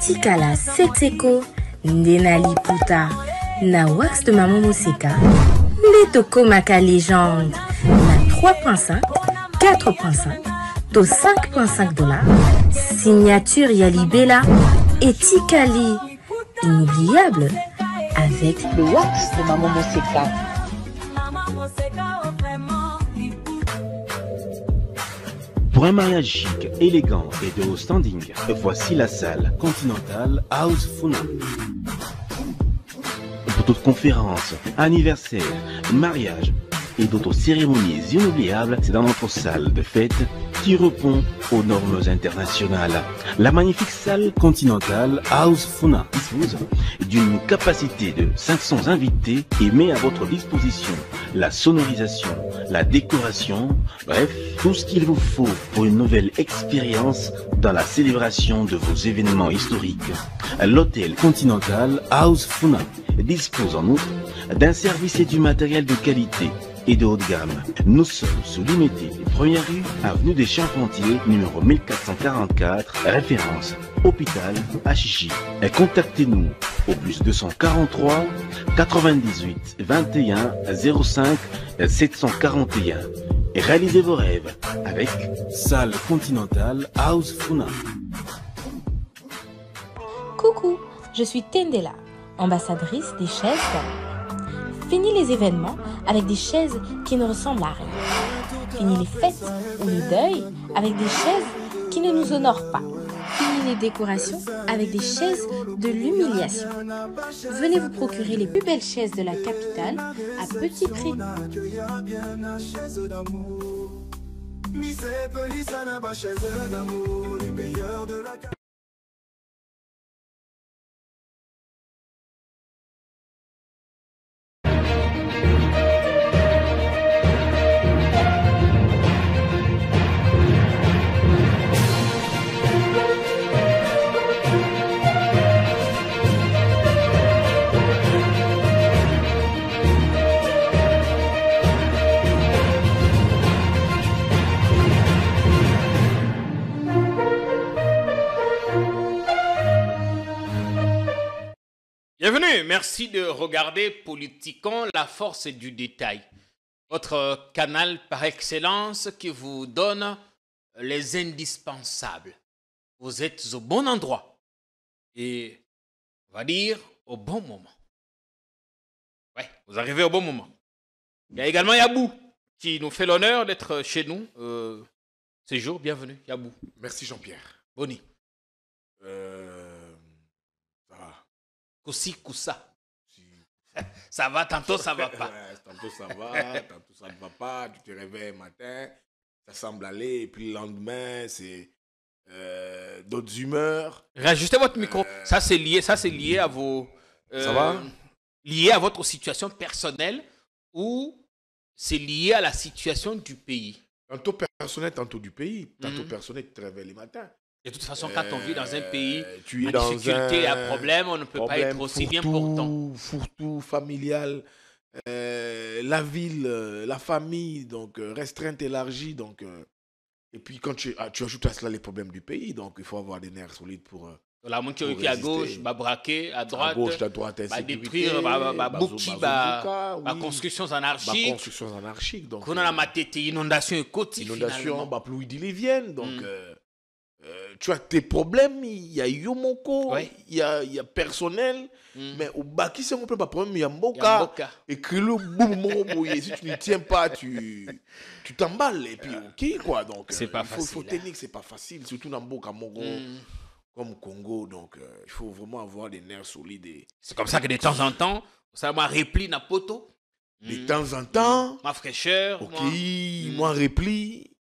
Tikala Setseko, Ndenali Puta, na wax de Maman Moseka, Letoko Maka Légende, na 3.5, 4.5, to 5.5 $, signature Yalibela et Tikali, inoubliable, avec le wax de Maman Moseka. Pour un mariage chic, élégant et de haut standing, voici la salle Continental House Funa. Pour toute conférence, anniversaire, mariage et d'autres cérémonies inoubliables, c'est dans notre salle de fête qui répond aux normes internationales. La magnifique salle Continental House Funa dispose d'une capacité de 500 invités et met à votre disposition la sonorisation, la décoration, bref, tout ce qu'il vous faut pour une nouvelle expérience dans la célébration de vos événements historiques. L'hôtel Continental House Funa dispose en outre d'un service et du matériel de qualité et de haut de gamme. Nous sommes sous l'unité des Premières rues, avenue des Champs-Pontiers, numéro 1444, référence hôpital Achichi. Contactez-nous au plus 243 98 21 05 741 et réalisez vos rêves avec Salle Continental House Funa. Coucou, je suis Tendela, ambassadrice des chaises d'or. Fini les événements avec des chaises qui ne ressemblent à rien. Fini les fêtes ou le deuil avec des chaises qui ne nous honorent pas. Fini les décorations avec des chaises de l'humiliation. Venez vous procurer les plus belles chaises de la capitale à petit prix. Bienvenue, merci de regarder Politikon, la force du détail. Votre canal par excellence qui vous donne les indispensables. Vous êtes au bon endroit et, on va dire, au bon moment. Ouais, vous arrivez au bon moment. Il y a également Yabou qui nous fait l'honneur d'être chez nous. Ces jours, bienvenue, Yabou. Merci Jean-Pierre. Boni. Ça va. Koussi Koussa. Ça va, tantôt ça va pas. Ouais, tantôt ça va, tantôt ça ne va pas. Tu te réveilles un matin, ça semble aller, et puis le lendemain, c'est d'autres humeurs. Réajustez votre micro. Ça c'est lié à vos. Ça va? Lié à votre situation personnelle ou c'est lié à la situation du pays? Tantôt personnel, tantôt du pays. Tantôt personnel, tu te réveilles le matin. De toute façon, quand on vit dans un pays, tu es en dans difficulté, un à problème, on ne peut pas être aussi bien portant. Fourre-tout, familial, la ville, la famille, donc restreinte, élargie. Donc, et puis quand tu ajoutes à cela les problèmes du pays, donc il faut avoir des nerfs solides pour la monture qui à gauche, va braquer, à droite, à droite, va détruire, va bouki, va constructions anarchiques. Constructions anarchiques. Donc, on a la matete, inondation et côte. Inondation, pluie diluvienne. Donc, tu as tes problèmes, il y a Yomoko, il y a personnel, mais au Baki, c'est un peu pas problème, il y a Mboka. Et que le boum, si tu n'y tiens pas, tu t'emballes. Et puis, ok, quoi. Donc, c'est pas facile. Il faut tenir que c'est pas facile, surtout dans Mboka, Mogo, comme Congo. Donc, il faut vraiment avoir des nerfs solides. C'est comme ça que de temps en temps, ça m'a repli na poto. De temps en temps, ma fraîcheur. Ok, moi repli.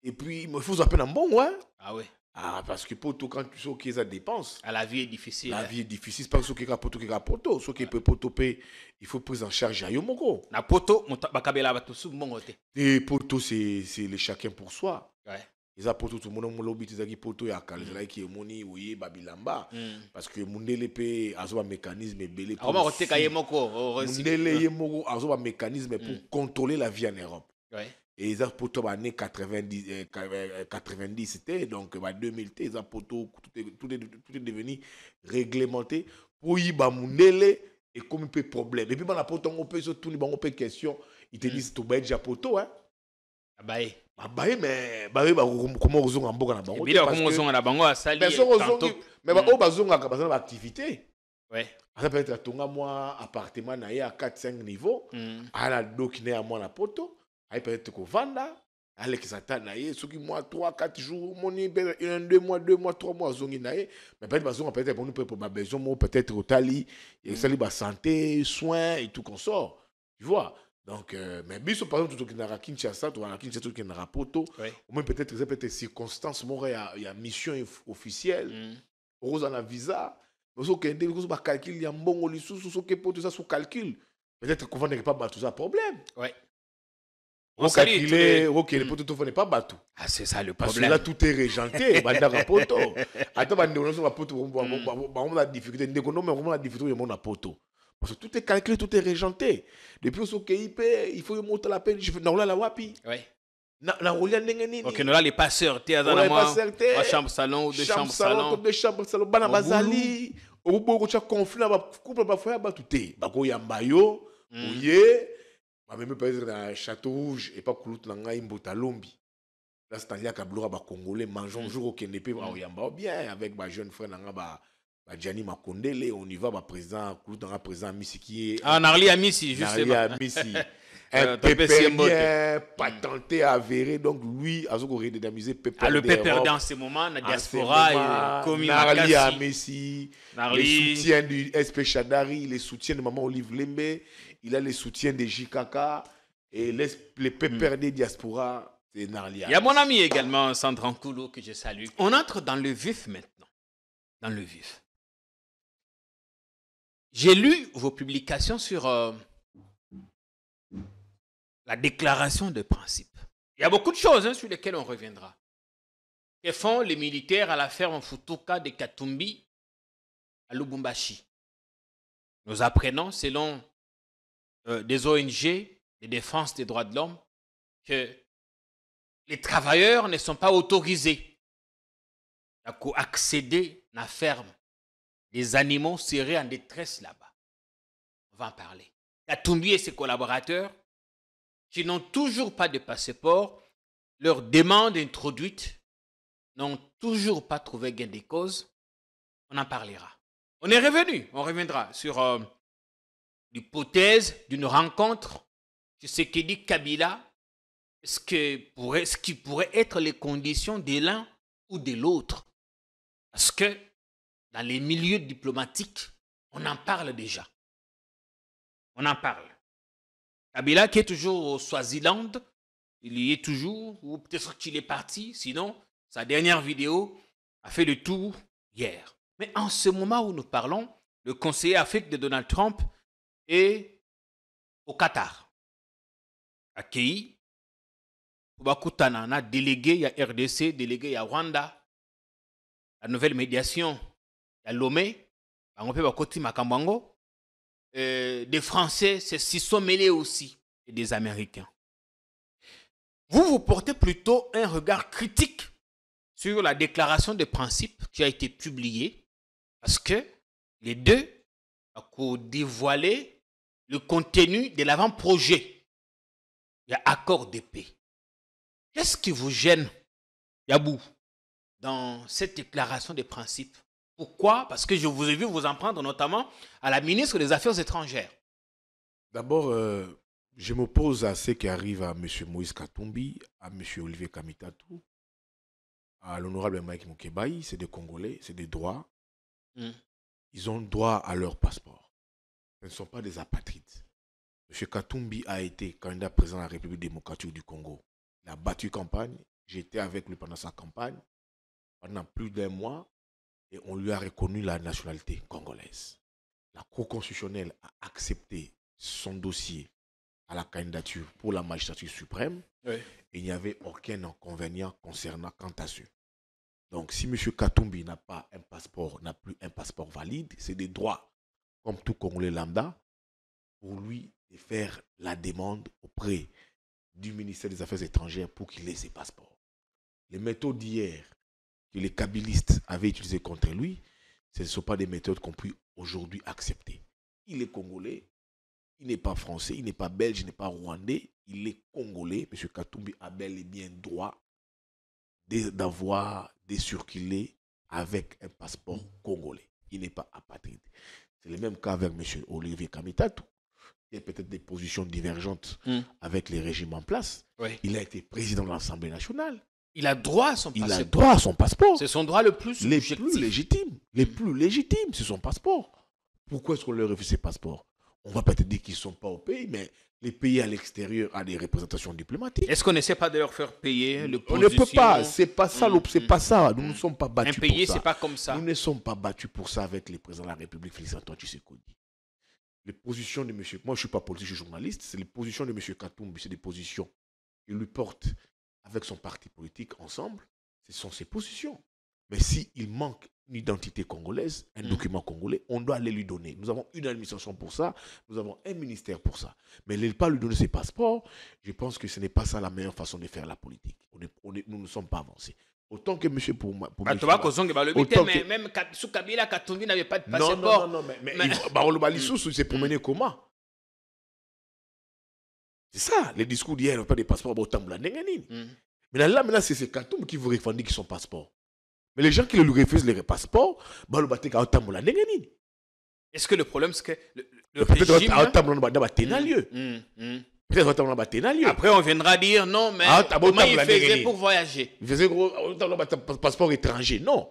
Et puis, il faut s'appeler un bon, ouais. Ah ouais. Ah, parce que poto, quand tu sais que ça dépense. La vie est difficile. La vie est difficile. C'est pas ce qui est poto qui est poto. Ce qui peut poto, il faut prendre en charge à Yomoko. La poto, bakabela batosu mongote. Et poto, c'est le chacun pour soi. Ouais. Ils a poto tout le monde lobby tizaki poto ya kalizala qui est moni oui babilamba parce que mundele pe azoba mécanisme belé pour mundele yemoko azoba mécanisme pour contrôler la vie en Europe. Ouais. Et ils ont poto en année 90, 90 c'était, donc en 2000, ils ont poto, tout est devenu réglementé pour y bamundele et comme un peu problème. Et puis, la poto, on peut surtout les bonnes questions. Ils te disent, tout bête, j'ai poto, hein. Abaye. Abaye, mais comment on a un bon à la banque? Et bien, comment on a la banque à Sali? Mais on a une activité. Ouais. Ça peut être à ton appartement à 4-5 niveaux. À la dokiné à moi la poto. Il peut être que vanda, aller qui s'attend naïe, ceux qui mois 3-4 jours, mon 2 mois, 3 mois, zongi naïe, mais peut-être pour nous pour ma besoin, peut-être au tali, et ça libre santé, soins et tout qu'on sort, tu vois. Donc, mais biso par exemple tout qui n'a Kinshasa, tu vois Kinshasa tout qui n'a poto, au moins peut-être ça peut être circonstances, il y a mission officielle, rose en a visa, mais ce qui est des choses calcul, il y a un bon lissu, ce qui est pour tout ça sous calcul, peut-être qu'on va pas tout ça problème. Ouais. On calcule, ok, les poteaux ne pas battu. Ah, c'est ça le parce problème. Parce que là, tout est régenté. Attends, on a difficulté. On a difficulté, on a poto. Parce que tout est calculé, tout est régenté. Depuis il faut monter la peine. Je fais la wapi. Oui. Ok, nous là, les passeurs, tu es dans la chambre salon ou deux chambres salon. Deux chambres salon. Bana bazali. Au bout de conflit, couple va faire tout est. Bako yambayo, ouye. Même peut-être dans le Château Rouge et pas Koulout Langa Imbota Lombi. Là, c'est-à-dire qu'à Bloura, Congolais, mangeons un jour au Kénépé, bien, avec ma jeune frère Nanga, Gianni Makondele, on y va, président Koulout Langa, président Missi. Ah, Narli Amissi, justement. Narli Amissi. Un pépère bien patenté, avéré, donc lui, a redynamisé Pépère. Ah, le Pépère dans ces moments, la diaspora, Narli Amissi, les soutiens du SP Chadari, les soutiens de Maman Olive Lembe. Il a les soutiens des JKK et les pépères des diaspora, c'est Narlia. Il y a mon ami également, Sandran Koulou, que je salue. On entre dans le vif maintenant. Dans le vif. J'ai lu vos publications sur la déclaration de principe. Il y a beaucoup de choses sur lesquelles on reviendra. Que font les militaires à la ferme Futuka de Katumbi à Lubumbashi? Nous apprenons, selon des ONG de défense des droits de l'homme, que les travailleurs ne sont pas autorisés à accéder à la ferme. Les animaux seraient en détresse là-bas. On va en parler. Katumbi et ses collaborateurs, qui n'ont toujours pas de passeport, leurs demandes introduites n'ont toujours pas trouvé gain de cause. On en parlera. On est revenu, on reviendra sur l'hypothèse d'une rencontre de Tshisekedi Kabila, ce qui pourrait être les conditions de l'un ou de l'autre. Parce que dans les milieux diplomatiques, on en parle déjà. On en parle. Kabila qui est toujours au Swaziland, il y est toujours, ou peut-être qu'il est parti, sinon sa dernière vidéo a fait le tour hier. Mais en ce moment où nous parlons, le conseiller Afrique de Donald Trump est au Qatar. Accueilli. Bakutana, on a délégué, il y a RDC, délégué, il y a Rwanda. La nouvelle médiation, il y a Lomé. On peut côté Makambango. Des Français s'y sont mêlés aussi. Et des Américains. Vous portez plutôt un regard critique sur la déclaration de principe qui a été publiée. Parce que les deux ont dévoilé le contenu de l'avant-projet. Il y a accord de paix. Qu'est-ce qui vous gêne, Yabou, dans cette déclaration de principe? Pourquoi? Parce que je vous ai vu vous en prendre notamment à la ministre des Affaires étrangères. D'abord, je m'oppose à ce qui arrive à M. Moïse Katumbi, à M. Olivier Kamitatou, à l'honorable Mike Mukebaï. C'est des Congolais, c'est des droits. Ils ont droit à leur passeport. Ce ne sont pas des apatrides. M. Katumbi a été candidat président de la République démocratique du Congo. Il a battu campagne. J'étais avec lui pendant sa campagne, pendant plus d'1 mois, et on lui a reconnu la nationalité congolaise. La Cour constitutionnelle a accepté son dossier à la candidature pour la magistrature suprême. Oui. Et il n'y avait aucun inconvénient concernant quant à ce. Donc, si M. Katumbi n'a pas un passeport, n'a plus un passeport valide, c'est des droits, comme tout Congolais lambda, pour lui de faire la demande auprès du ministère des Affaires étrangères pour qu'il ait ses passeports. Les méthodes d'hier que les kabylistes avaient utilisées contre lui, ce ne sont pas des méthodes qu'on peut aujourd'hui accepter. Il est congolais, il n'est pas français, il n'est pas belge, il n'est pas rwandais, il est congolais. M. Katumbi a bel et bien droit d'avoir, de circuler avec un passeport congolais. Il n'est pas apatride. C'est le même cas avec M. Olivier Kamitatu. Il y a peut-être des positions divergentes avec les régimes en place. Oui. Il a été président de l'Assemblée nationale. Il a droit à son passeport. Il a droit à son passeport. C'est son droit le plus légitime. Les plus légitimes, c'est son passeport. Pourquoi est-ce qu'on leur refuse ses passeports? On va peut-être dire qu'ils ne sont pas au pays, mais les pays à l'extérieur ont des représentations diplomatiques. Est-ce qu'on n'essaie pas de leur faire payer le On ne peut pas. C'est pas ça. C'est pas ça. Nous ne sommes pas battus pour ça. Impayé, c'est pas comme ça. Nous ne sommes pas battus pour ça avec les présidents de la République, Félix-Antoine Tshisekedi. Les positions de monsieur... Moi, je ne suis pas politique, je suis journaliste. C'est les positions de M. Katumbi. C'est des positions qu'il lui porte avec son parti politique ensemble. Ce sont ses positions. Mais s'il manque une identité congolaise, un document congolais, on doit aller lui donner. Nous avons une administration pour ça, nous avons un ministère pour ça. Mais ne pas lui donner ses passeports, je pense que ce n'est pas ça la meilleure façon de faire la politique. Nous ne sommes pas avancés. Autant que monsieur pour moi. Même sous Kabila, Katumbi n'avait pas de passeport. Non, mais le Balissou s'est promené comment? C'est ça, les discours d'hier, il n'y a pas de passeport, autant que la Nenganine. Mais là, c'est Katumbi qui vous revendique son passeport. Mais les gens qui lui refusent les passeports, est-ce que le problème, c'est que le régime... Après, on viendra dire non, mais comment il faisait pour voyager? Il faisait un passeport étranger. Non.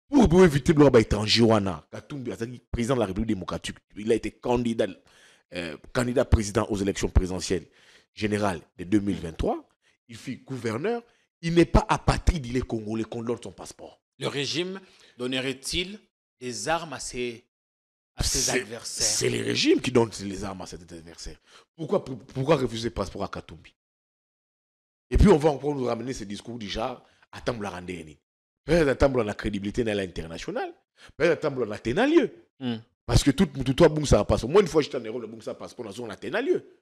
Pour éviter le étranger, Katumbi, président de la République démocratique, il a été candidat président aux élections présidentielles générales de 2023. Il fut gouverneur. Il n'est pas apatride, il est congolais, qu'on donne son passeport. Le régime donnerait-il des armes à ses adversaires? C'est les régimes qui donnent les armes à ses adversaires. Pourquoi refuser le passeport à Katumbi? Et puis on va encore nous ramener ces discours du genre à Tambla Randéni. Peut-être à Tambla la crédibilité dans l'international. Peut-être à Tambla la Ténalieu. Parce que tout toi, ça passe. Moi, une fois, j'étais en Europe, le ça passe pour la zone la Ténalieu.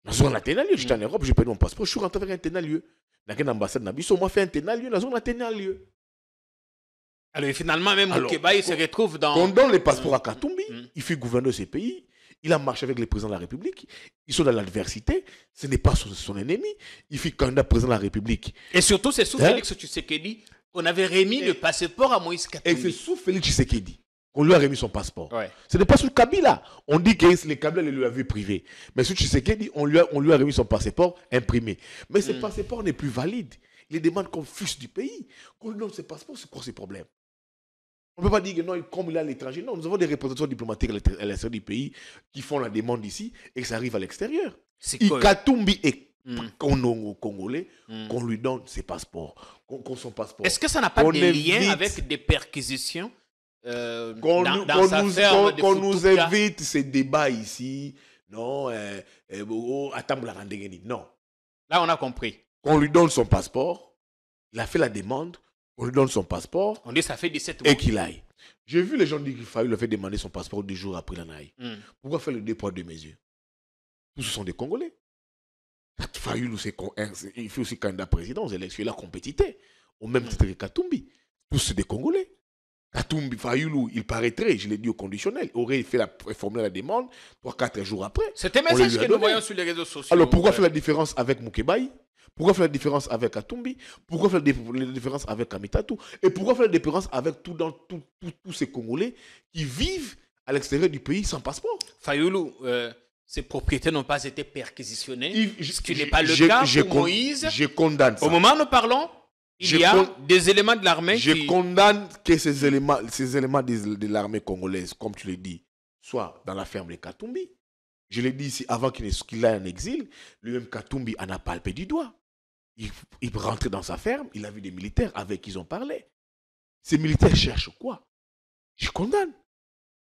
La zone la Ténalieu, j'étais en Europe, j'ai perdu mon passeport, je suis rentré avec un Ténalieu. Dans une ambassade, ils m'ont fait un Ténalieu, la zone la Ténalieu. Alors finalement, même Moukeba, il se retrouve dans... On donne les passeports à Katumbi, il fait gouverneur de ces pays, il a marché avec les présidents de la République, ils sont dans l'adversité, ce n'est pas son ennemi, il fait candidat président de la République. Et surtout, c'est sous Félix Tshisekedi qu'on avait remis le passeport à Moïse Katumbi. Et c'est sous Félix Tshisekedi qu'on lui a remis son passeport. Ouais. Ce n'est pas sous Kabila. On dit que les Kabila lui avaient privé. Mais sous Tshisekedi, on lui a remis son passeport imprimé. Mais ce passeport n'est plus valide. Il demande qu'on fusse du pays. Qu'on lui donne ses passeports, c'est quoi ses problèmes? On ne peut pas dire que non, comme il est à l'étranger. Non, nous avons des représentants diplomatiques à l'extérieur du pays qui font la demande ici et que ça arrive à l'extérieur. Katumbi est congolais, qu'on lui donne ses passeports, qu'on son passeport. Est-ce que ça n'a pas de lien avec des perquisitions qu'on nous évite ces débats ici? Non, attends la Randégueni. Non. Là, on a compris. Qu'on lui donne son passeport, il a fait la demande, on lui donne son passeport. On dit ça fait 17 mois. Et qu'il aille. J'ai vu les gens dire qu'il fallait lui faire demander son passeport 2 jours après l'anaï. Pourquoi faire le 2 poids 2 mesures? Tous ce sont des Congolais. Il fait aussi candidat président aux élections. Il a compétité. Au même titre que Katumbi. Tous c'est des Congolais. Katumbi, Fayoulou, il paraîtrait, je l'ai dit au conditionnel, aurait formulé la demande 3-4 jours après. C'était un message que nous voyons sur les réseaux sociaux. Alors pourquoi faire la différence avec Moukebaï? Pourquoi faire la différence avec Katumbi? Pourquoi faire la différence avec Kamitatu? Et pourquoi faire la différence avec tous ces Congolais qui vivent à l'extérieur du pays sans passeport? Fayoulou, ces propriétés n'ont pas été perquisitionnées, ce qui n'est pas le cas pour Moïse. Je condamne ça. Au moment où nous parlons, il y a des éléments de l'armée Je condamne que ces éléments de l'armée congolaise, comme tu l'as dit, soient dans la ferme de Katumbi. Je l'ai dit ici, avant qu'il aille en exil, lui-même Katumbi en a palpé du doigt. Il rentrait dans sa ferme, il a vu des militaires avec qui ils ont parlé. Ces militaires cherchent quoi? Je condamne.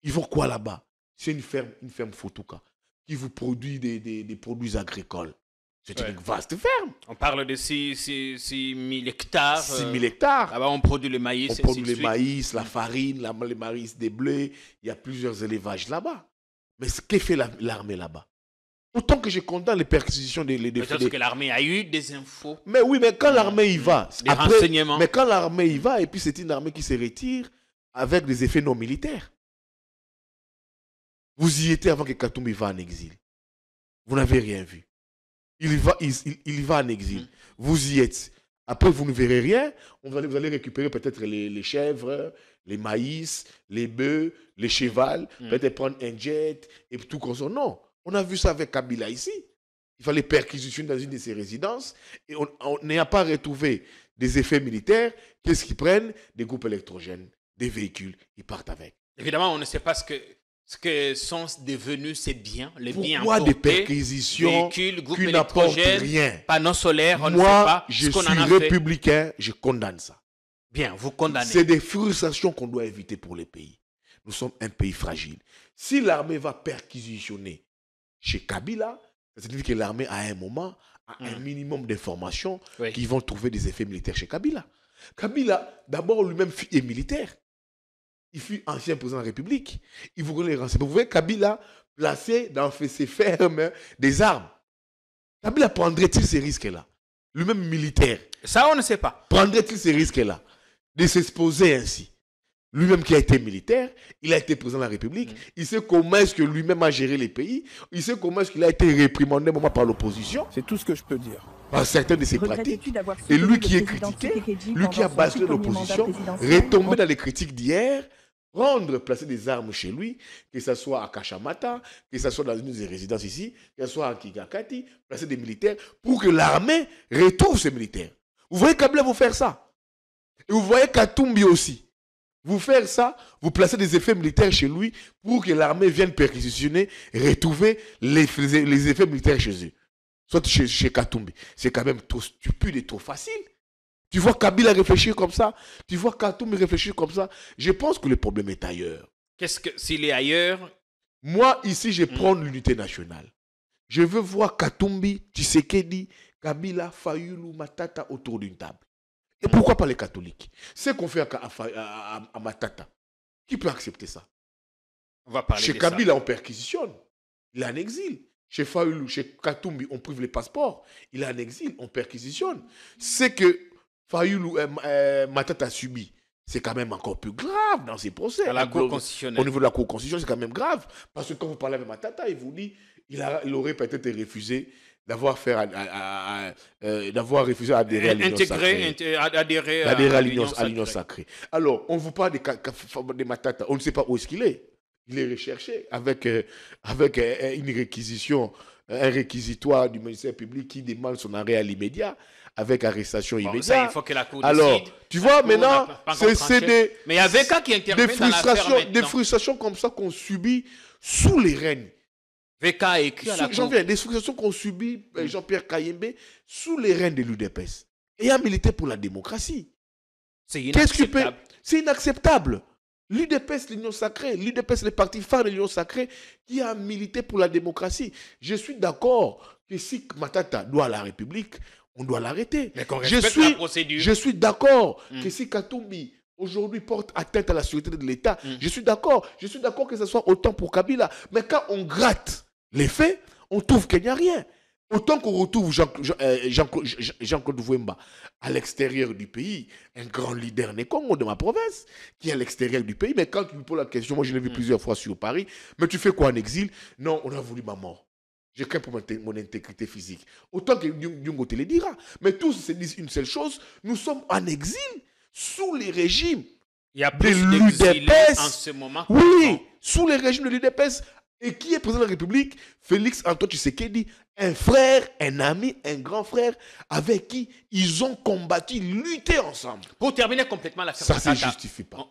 Ils vont quoi là-bas? C'est une ferme Fotouka, qui vous produit des produits agricoles. C'est une vaste ferme. On parle de 6 000 hectares. 6 000 hectares. Là-bas, on produit le maïs. On produit le maïs, la farine, le maïs, des blés. Il y a plusieurs élevages là-bas. Mais ce que fait l'armée là-bas? Autant que je condamne les perquisitions des peut-être que l'armée a eu des infos. Mais oui, mais quand l'armée y va, des renseignements. Mais quand l'armée y va, et puis c'est une armée qui se retire avec des effets non militaires. Vous y étiez avant que Katumbi va en exil. Vous n'avez rien vu. Il va en exil. Vous y êtes. Après, vous ne verrez rien. Vous allez récupérer peut-être les chèvres, les maïs, les bœufs, les chevals, peut-être prendre un jet et tout comme ça. Non. On a vu ça avec Kabila ici. Il fallait perquisitionner dans une de ses résidences et on n'a pas retrouvé des effets militaires. Qu'est-ce qu'ils prennent? Des groupes électrogènes, des véhicules. Ils partent avec. Évidemment, on ne sait pas ce que sont devenus ces biens, les biens Pourquoi emportés, des perquisitions véhicules, groupes qui n'apportent électrogènes, rien? panneaux solaires, on ne sait Moi, pas je ce qu'on suis en a fait. républicain, je condamne ça. Bien, vous condamnez. C'est des frustrations qu'on doit éviter pour les pays. Nous sommes un pays fragile. Si l'armée va perquisitionner chez Kabila, ça signifie que l'armée, à un moment, a un minimum d'informations qui vont trouver des effets militaires chez Kabila. Kabila, d'abord, lui-même, est militaire. Il fut ancien président de la République. Il vous connaît les renseignements. Vous voyez Kabila placé dans ses fermes des armes. Kabila prendrait-il ces risques-là? Lui-même militaire. Ça, on ne sait pas. Prendrait-il ces risques-là de s'exposer ainsi? Lui-même qui a été militaire, il a été président de la République, il sait comment est-ce que lui-même a géré les pays, il sait comment est-ce qu'il a été réprimandé un moment par l'opposition. C'est tout ce que je peux dire. Par certaines de ses pratiques. Et lui qui est critiqué, lui qui a basculé l'opposition, retomber dans les critiques d'hier, placer des armes chez lui, que ce soit à Kachamata, que ce soit dans une des résidences ici, que ce soit à Kigakati, placer des militaires pour que l'armée retrouve ses militaires. Vous voyez Kabila vous faire ça. Et vous voyez Katumbi aussi. Vous faire ça, vous placez des effets militaires chez lui pour que l'armée vienne perquisitionner et retrouver les effets militaires chez eux. Soit chez Katumbi. C'est quand même trop stupide et trop facile. Tu vois Kabila réfléchir comme ça, tu vois Katumbi réfléchir comme ça. Je pense que le problème est ailleurs. Qu'est-ce que s'il est ailleurs? Moi, ici, je prends l'unité nationale. Je veux voir Katumbi, Tshisekedi, Kabila, Fayulu, Matata autour d'une table. Et pourquoi pas les catholiques? Ce qu'on fait à Matata, qui peut accepter ça? On va parler chez de Kabila, ça. on perquisitionne. Il est en exil. Chez Fayulu, chez Katumbi, on prive les passeports. Il est en exil, on perquisitionne. Ce que Fayulu, Matata a subi, c'est quand même encore plus grave dans ces procès. À la Cour constitutionnelle. Au niveau de la Cour constitutionnelle, c'est quand même grave. Parce que quand vous parlez avec Matata, il vous dit il aurait peut-être refusé d'avoir refusé d'adhérer à l'Union sacrée. Adhérer à l'Union sacrée. Alors, on vous parle de Matata, on ne sait pas où est-ce qu'il est. Il est recherché avec une réquisition, un réquisitoire du ministère public qui demande son arrêt à l'immédiat, avec arrestation immédiate. Ça, il faut que la Cour alors, décide. tu vois, maintenant, c'est Mais il y avait qu'un qui intervient dans l'affaire des frustrations comme ça qu'on subit sous les règnes. VK a écrit à la Cour. Des frustrations qu'on subit, Jean-Pierre Kayembe, sous les règnes de l'UDPS. Et a milité pour la démocratie. C'est inacceptable. C'est inacceptable. L'UDPS, l'Union sacrée, l'UDPS, le parti phare de l'Union sacrée, qui a milité pour la démocratie. Je suis d'accord que si Matata doit à la République, on doit l'arrêter. Mais qu'on respecte la procédure. Je suis d'accord que si Katumbi aujourd'hui porte atteinte à la sûreté de l'État, je suis d'accord. Je suis d'accord que ce soit autant pour Kabila. Mais quand on gratte les faits, on trouve qu'il n'y a rien. Autant qu'on retrouve Jean-Claude Vouemba à l'extérieur du pays, un grand leader Nékongo de ma province, qui est à l'extérieur du pays, mais quand tu me poses la question, moi je l'ai vu plusieurs fois sur Paris, mais tu fais quoi en exil? Non, on a voulu ma mort. Je crains pour mon intégrité physique. Autant que Nyongo te le dira. Mais tous se disent une seule chose, nous sommes en exil sous les régimes Il y a de plus d'exilés l'UDPS. en ce moment. Oui, sous les régimes de l'UDPS. Et qui est président de la République? Félix Antoine Tshisekedi, un frère, un ami, un grand frère, avec qui ils ont combattu, lutté ensemble. Pour terminer complètement l'affaire Ça ne se Matata, justifie pas.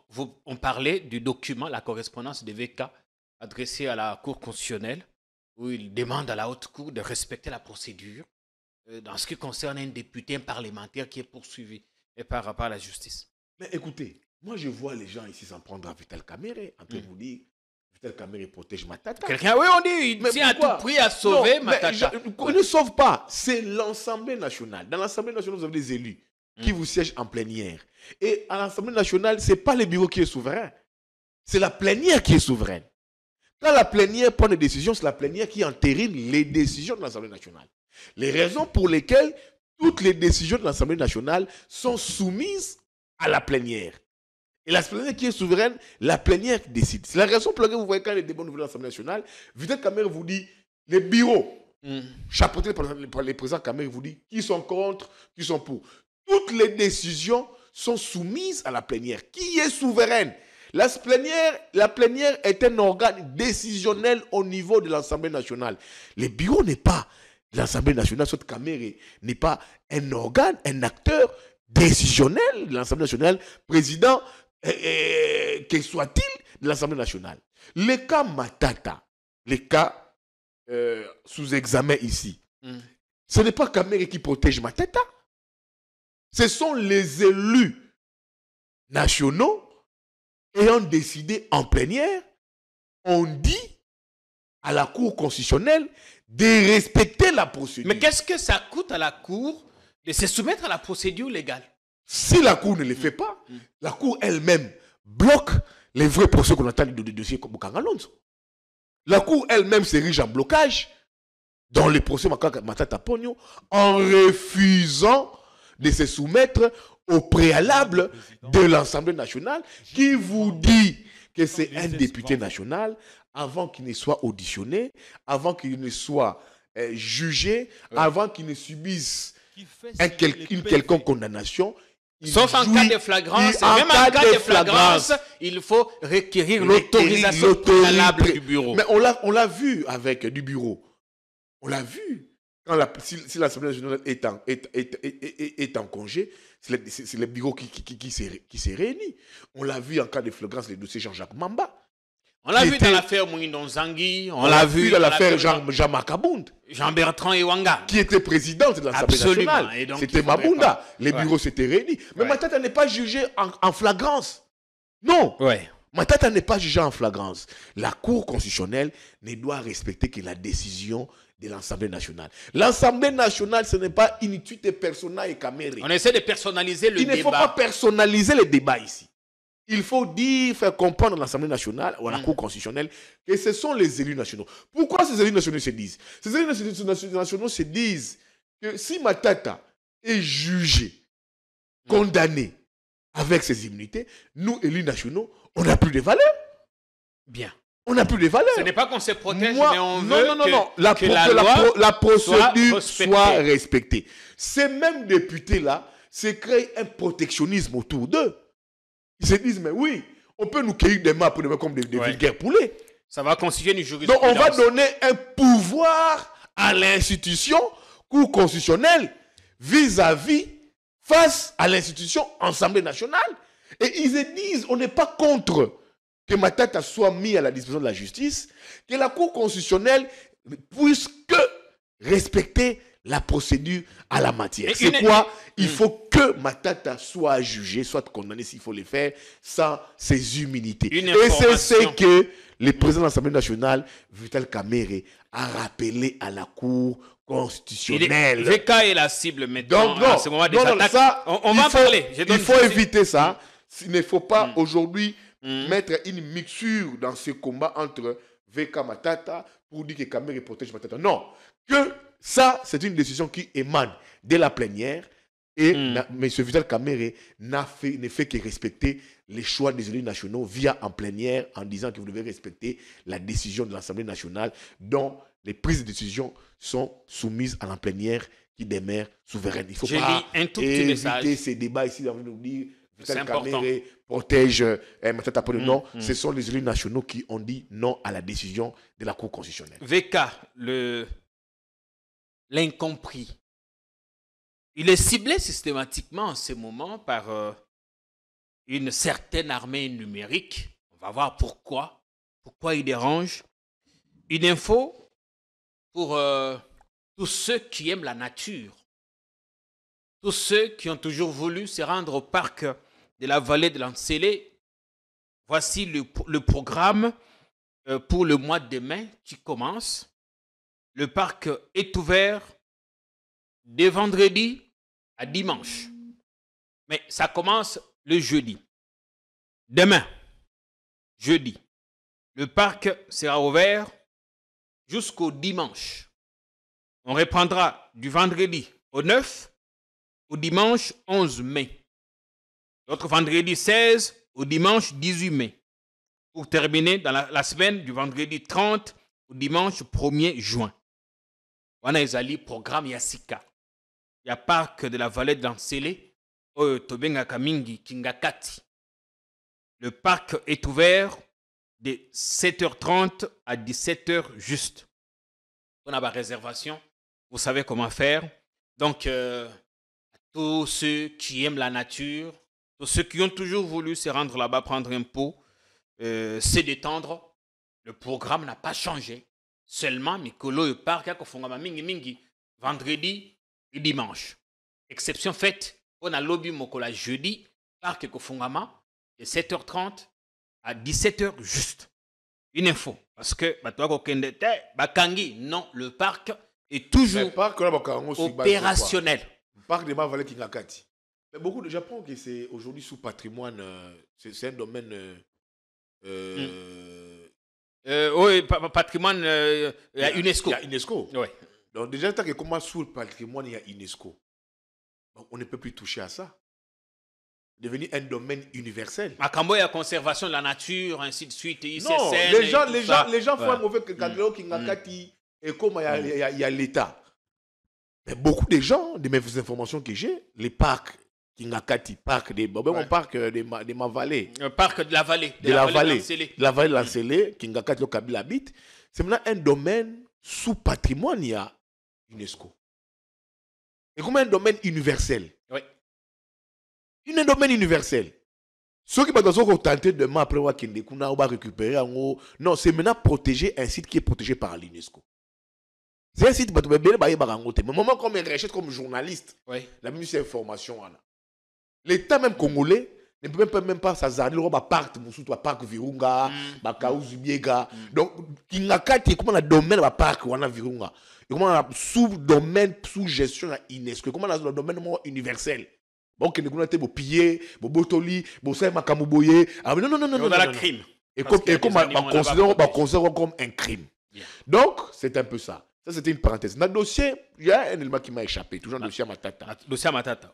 on parlait du document, la correspondance de VK adressée à la Cour constitutionnelle, où il demande à la Haute Cour de respecter la procédure dans ce qui concerne un député, un parlementaire qui est poursuivi et par rapport à la justice. Mais écoutez, moi je vois les gens ici s'en prendre à Vital Kamere, en train de vous dire Vital Kamere protège Matata. Quelqu'un, oui, on dit, il tient à tout prix à sauver Matata. Il ne sauve pas, c'est l'Assemblée nationale. Dans l'Assemblée nationale, vous avez des élus qui vous siègent en plénière. Et à l'Assemblée nationale, ce n'est pas le bureau qui est souverain, c'est la plénière qui est souveraine. Quand la plénière prend des décisions, c'est la plénière qui entérine les décisions de l'Assemblée nationale. Les raisons pour lesquelles toutes les décisions de l'Assemblée nationale sont soumises à la plénière. Et la plénière qui est souveraine, la plénière qui décide. C'est la raison pour laquelle vous voyez quand les débats au niveau de l'Assemblée nationale, Vital Kamerhe vous dit, les bureaux, chapeautés par les présidents Kamerhe vous dit, qui sont contre, qui sont pour. Toutes les décisions sont soumises à la plénière, qui est souveraine. La plénière est un organe décisionnel au niveau de l'Assemblée nationale. Les bureaux n'est pas l'Assemblée nationale, cette Kamerhe n'est pas un organe, un acteur décisionnel de l'Assemblée nationale, président, qu'il soit-il, de l'Assemblée nationale. Les cas Matata, les cas sous examen ici, ce n'est pas Kamerhe qui protège Matata. Ce sont les élus nationaux ayant décidé en plénière, on dit à la Cour constitutionnelle de respecter la procédure. Mais qu'est-ce que ça coûte à la Cour de se soumettre à la procédure légale? Si la Cour ne le fait pas, la Cour elle-même bloque les vrais procès qu'on entend de dossiers comme Kangalonzo. La Cour elle-même s'érige en blocage dans les procès Matata Ponyo en refusant de se soumettre au préalable de l'Assemblée nationale qui vous dit que c'est un député national avant qu'il ne soit auditionné, avant qu'il ne soit jugé, avant qu'il ne subisse une quelconque condamnation. Sauf en cas de flagrance, même en cas de flagrance, il faut requérir l'autorisation préalable du bureau. Mais on l'a vu avec du bureau. On l'a vu. Si l'Assemblée nationale est en congé, c'est le bureau qui s'est réuni. On l'a vu en cas de flagrance, le dossier Jean-Jacques Mamba. On l'a vu dans l'affaire Moïndon Zangui. On l'a vu dans l'affaire Jean-Marc Abound. Jean-Bertrand Ewanga. Qui était président de l'Assemblée nationale. C'était Mabunda. Les bureaux s'étaient réunis. Mais Matata n'est pas jugé en flagrance. Non. Matata n'est pas jugé en flagrance. La Cour constitutionnelle ne doit respecter que la décision de l'Assemblée nationale. L'Assemblée nationale, ce n'est pas inutile persona et Kamerhe. On essaie de personnaliser le débat. Il ne faut pas personnaliser le débat ici. Il faut faire comprendre à l'Assemblée nationale ou à la Cour constitutionnelle que ce sont les élus nationaux. Pourquoi ces élus nationaux se disent? Ces élus nationaux se disent que si Matata est jugé, condamné avec ses immunités, nous, élus nationaux, on n'a plus de valeur. Bien. On n'a plus de valeur. Ce n'est pas qu'on se protège, mais on veut que la procédure soit respectée. Ces mêmes députés-là se créent un protectionnisme autour d'eux. Ils se disent, mais oui, on peut nous cueillir des mains pour demain comme des vulgaires poulets. Ça va constituer une jurisprudence. Donc on va donner un pouvoir à l'institution Cour constitutionnelle vis-à-vis, face à l'institution Assemblée nationale. Et ils se disent, on n'est pas contre que Matata soit mis à la disposition de la justice, que la Cour constitutionnelle puisse que respecter la procédure à la matière. C'est quoi? Il faut que Matata soit jugé, soit condamné s'il faut le faire, sans ses humilités. Et c'est ce que le président de l'Assemblée nationale, Vital Kamerhe, a rappelé à la Cour constitutionnelle. VK est la cible maintenant. Donc, on va en parler. Il faut éviter ça. Il ne faut pas aujourd'hui mettre une mixture dans ce combat entre VK Matata pour dire que Kamerhe protège Matata. Non. Que ça, c'est une décision qui émane de la plénière et M. Vital Kamerhe ne fait que respecter les choix des élus nationaux via en plénière en disant que vous devez respecter la décision de l'Assemblée nationale dont les prises de décision sont soumises à la plénière qui demeure souveraine. Il ne faut pas éviter ces débats ici dans nous dire Vital Kamerhe protège Matata Ponyo. Non, ce sont les élus nationaux qui ont dit non à la décision de la Cour constitutionnelle. VK, l'incompris. Il est ciblé systématiquement en ce moment par une certaine armée numérique. On va voir pourquoi il dérange. Une info pour tous ceux qui aiment la nature, tous ceux qui ont toujours voulu se rendre au parc de la vallée de l'Ancélé. Voici le programme pour le mois de mai qui commence. Le parc est ouvert de vendredi à dimanche. Mais ça commence le jeudi. Demain, jeudi, le parc sera ouvert jusqu'au dimanche. On reprendra du vendredi au 9 au dimanche 11 mai. L'autre vendredi 16 au dimanche 18 mai. Pour terminer dans la semaine du vendredi 30 au dimanche 1er juin. On a un programme Yassika. Il y a parc de la vallée d'Ansele, Tobenga Kamingi, Kingakati. Le parc est ouvert de 7h30 à 17h juste. On a ma réservation. Vous savez comment faire. Donc, tous ceux qui aiment la nature, tous ceux qui ont toujours voulu se rendre là-bas, prendre un pot, se détendre, le programme n'a pas changé. Seulement, Mikolo et Parc, vendredi et dimanche. Exception faite, on a lobby Mokola jeudi, Parc Kofungama, de 7h30 à 17h juste. Une info. Parce que, non, le parc est toujours opérationnel. Le parc de Mavalé Kingakati. Mais beaucoup de Japon, que c'est aujourd'hui sous patrimoine, c'est un domaine. Oui, patrimoine, il y a UNESCO. Il y a UNESCO. Oui. Donc, déjà, tant que comment sous le patrimoine, il y a UNESCO. Donc, on ne peut plus toucher à ça. Devenu un domaine universel. À Cambo, il y a conservation de la nature, ainsi de suite. Non, les gens font un mauvais Kaglo, Kingakati, et comme il y a l'État. Mais beaucoup de gens, de mes informations que j'ai, les parcs Kingakati, parc des parc de ma vallée. Le parc de la vallée. De la vallée de l'Ancélé, Kingakati, le Kabila habite. C'est maintenant un domaine sous patrimoine, il y a UNESCO. Et comme un domaine universel. Oui. Un domaine universel. Ceux qui vont tenter demain après on va récupérer en haut. Non, c'est maintenant protéger un site qui est protégé par l'UNESCO. C'est un site qui est protégé. Mais moi, comme recherche comme journaliste, la même information. L'État même congolais ne peut même pas s'azarder. Il y a parc Moussoutou, parc Virunga, Bakaouzu Biega. Donc, Kingakati, comment on a domaine le parc Virunga. Et comment on a sous-domaine, sous-gestion à l'UNESCO. Comment on a le domaine universel. Bon, que nous avons pillé, botoli, bossé makamuboye. Ah, non. On a le crime. Et comme on considère comme un crime. Yeah. Donc, c'est un peu ça. Ça, c'était une parenthèse. Dans le dossier, il y a un élément qui m'a échappé. Toujours le dossier à Matata. Dossier à Matata.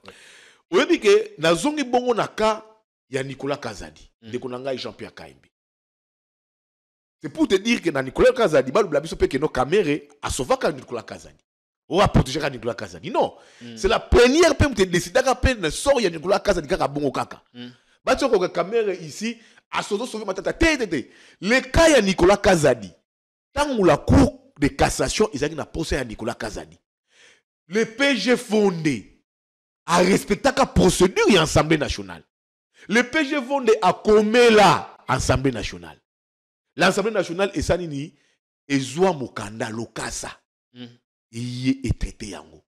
Oui, mais que dans Zongi Bongo Naka, il y a Nicolas Kazadi. Dekonanga et Jean-Pierre Kaimbe. C'est pour te dire que dans Nicolas Kazadi, le blabiso peut que nos caméras a sauvé Nicolas Kazadi. On va protéger Nicolas Kazadi. Non. C'est la première peine que tu décides de sortir de Nicolas Kazadi qui a bon kaka. Tu as une caméra ici, à sauver ma tata. Le cas de Nicolas Kazadi, tant que la cour de cassation, ils ont une procès à Nicolas Kazadi. Le PG fondé a respecté la procédure et l'Assemblée nationale. Le PG fondé a commis la Assemblée nationale. L'Assemblée nationale est sanini et zoa mokanda lokasa. Il est traité yango.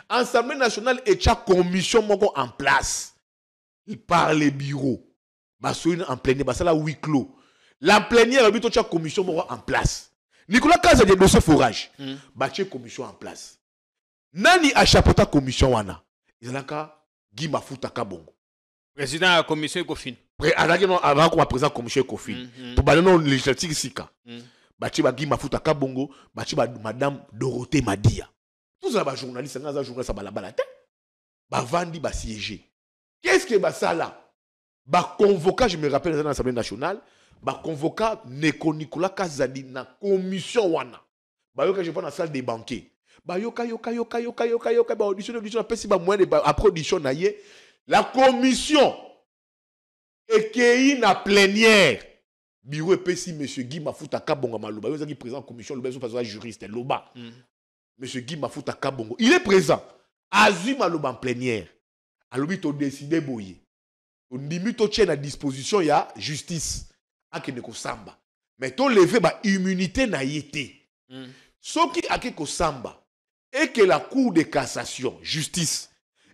L'Assemblée nationale est une commission en place. Il parle les bureaux. En plénière, ça la huis clos. La plénière, il y a une commission en place. Nicolas Kaza a des dossiers forage. Il y a une commission en place. Nani a chapeauté la commission wana. Il y a Guy Mafuta Kabongo. Président de la commission Ecofin. Avant qu'on présente la commission Ecofin. Pour le législatif Sika. Bachi ba Guy Mafuta Kabongo, bachi ba madame Dorothée Madia. Tous les journalistes, les journalistes ba la balate. Ba vandi ba siéger. Qu'est-ce que ba ça là? Ba convoca, je me rappelle dans l'Assemblée nationale, ba convoca Nicolas Kazadi na commission wana. Ba yoka je vois dans la salle des banquiers. Ba yoka ba audition pesi ba moyen de après audition na ye. La commission est na plénière. Bureau EPC, M. Guy Mafuta Kabongo Malouba. Il est présent en commission, le besoin juriste, Loba. M. Guy Mafuta Kabongo. Il est présent. Azui Malouba en plénière. Alors, il a décidé de boyer. On limite au tien à disposition, il y a justice. Akeneko Samba. Mais ton levé, bah, immunité n'a été. Ce qui a quelque Samba, et que la Cour de cassation, justice,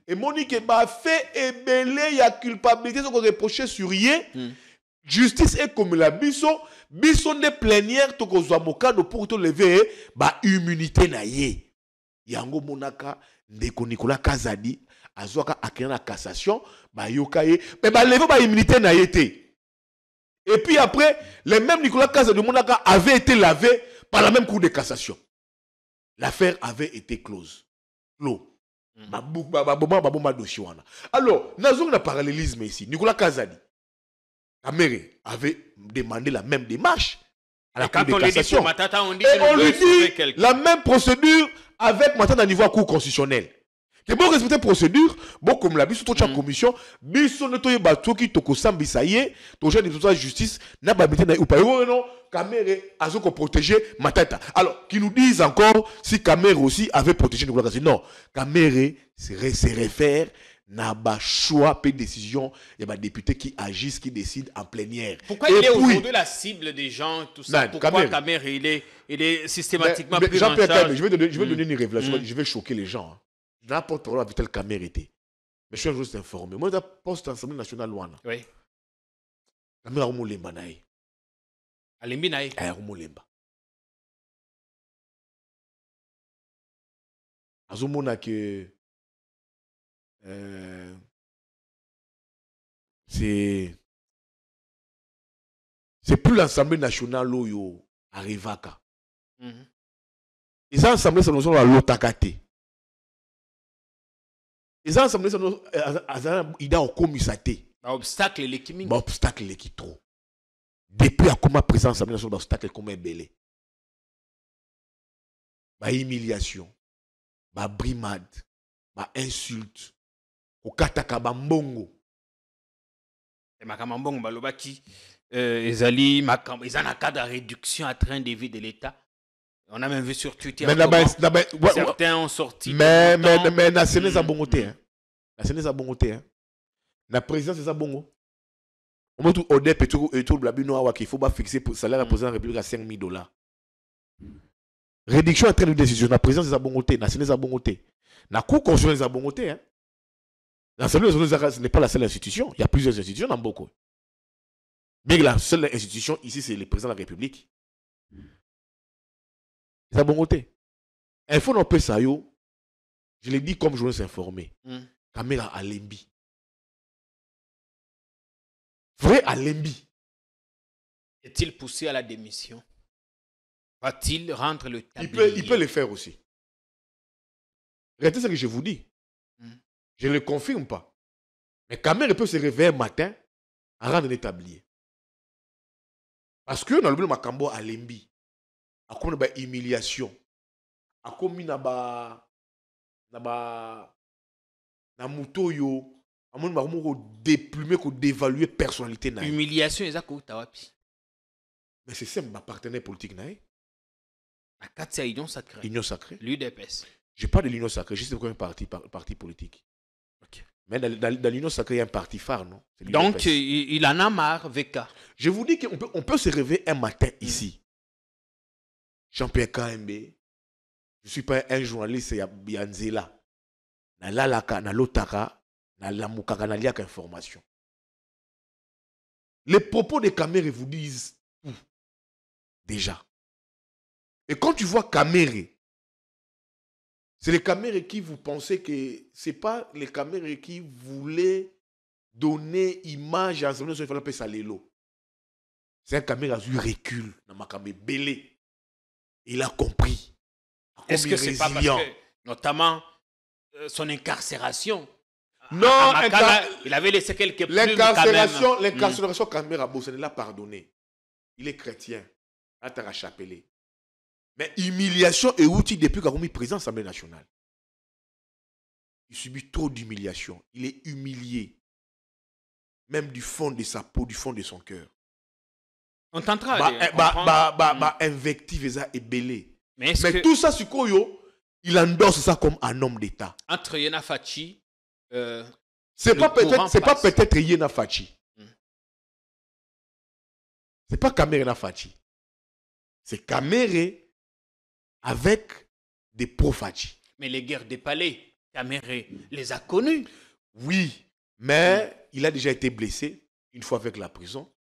et Monique, bah, fait ébélé, il y a culpabilité, ce qu'on reprochait sur rien. Justice est comme la bison de plénière to ko mokado pour te lever ba immunité na ye yango monaka ndeko Nicolas Kazadi azoka akena cassation ba yokaye mais ba lever ba immunité na ye te Et puis après, les mêmes Nicolas Casa de Monaka avaient été lavés par la même cour de cassation. L'affaire avait été close. Clos. Alors, nous avons un parallélisme ici. Nicolas Kazadi, Kamere avait demandé la même démarche à la cour de cassation. Et on lui dit la même procédure avec Matata niveau à cour constitutionnelle. Que bon respecter procédure, bon comme la biso toute commission, biso ne toye bato qui toko sambisaye, to jeune de justice n'a pas mis na ou pas non, Kamere a ko protéger Matata. Alors, qui nous disent encore si Kamere aussi avait protégé Nicolas Kazadi. Non, Kamere se réfère n'a pas choix pas décision, il y a des députés qui agissent, qui décident en plénière. Pourquoi il est aujourd'hui la cible des gens, tout ça? Pourquoi Kamere il est systématiquement pris en charge? Je vais donner une révélation, je vais choquer les gens. N'importe quoi avec tel Kamere était. Mais je suis juste informé. Moi, je poste à l'Assemblée nationale. Oui. Kamere a un lemba naï. A lembi naï. A un lemba. Azomona que c'est plus l'Assemblée nationale où arrivaka. Ils ont assemblé sur la lotakate. Ils ont assemblé sur il a commissaté. Obstacle les qui obstacle les qui trop. Depuis à comment présence assemblée nationale obstacle comme un belé. Ba humiliation, ba brimade, ba insulte, au kataka ba mbongo. Et makamambongo balobaki ezali makam ils en a cas de réduction à train de vie de l'État. On a même vu sur Twitter. Certains ont sorti. Mais la Sénat a bon côté. La Sénat a bon côté. La présidence a bon côté. On va tout ODEP et tout le blabino qu'il faut pas fixer pour salaire à président de la République à $5,000. Réduction à train de décision. La présidence a bon côté. La Sénat a bon côté. La Cour constitutionnelle a bon côté. L'Assemblée nationale, ce n'est pas la seule institution. Il y a plusieurs institutions dans beaucoup. Mais la seule institution ici, c'est le président de la République. C'est à bon côté. Il faut non pas ça, yo. Je l'ai dit comme journaliste informé. Caméra à Lembi. Vrai à Lembi. Est-il poussé à la démission? Va-t-il rendre le tablier? Il peut le faire aussi. Regardez ce que je vous dis. Je ne le confirme pas. Mais Kamere peut se réveiller un matin à rendre un tablier. Parce que dans le Makambo à Lembi, à quoi on a une humiliation, à quoi on a na muto yo, à mon on déplumé, qu'on dévaluer personnalité. Humiliation, ils ont tawapi. Mais c'est simple, ma partenaire politique naï. La Katia Union Sacrée. Union Sacrée. L'UDPS. Je parle de l'Union Sacrée, juste pour un parti politique. Okay. Mais dans l'Union Sacrée, il y a un parti phare, non? Donc, il en a marre, VK. Je vous dis qu'on peut se réveiller un matin ici. Jean-Pierre KMB, je ne suis pas un journaliste, il y a Nzela. Na lalaka, na lotaka, na lamukaka, na liaka information. Les propos de Kamere vous disent tout. Déjà. Et quand tu vois Kamere, c'est les Kamere qui vous pensez que ce n'est pas les Kamere qui voulaient donner image à l'Assemblée nationale, il fallait appeler ça l'élo. C'est un Kamere qui recule dans ma Kamere belé. Il a compris. Est-ce que c'est pas parce que, notamment, son incarcération? Non, il avait laissé quelques plumes l'incarcération Kamere Bossene l'a pardonné. Il est chrétien. Il a chapelé. Mais humiliation et outil depuis qu'il a mis présent à l'Assemblée nationale. Il subit trop d'humiliation. Il est humilié. Même du fond de sa peau, du fond de son cœur. On tentera invective et belé. Mais tout ça, c'est quoi, il endosse ça comme un homme d'État. Entre Yena Fachi, c'est pas peut-être Yena Fachi. C'est pas Kamere Fachi. C'est Kamere avec des pro-Fachi. Mais les guerres des palais, Kamere les a connus. Oui, mais il a déjà été blessé une fois avec la prison.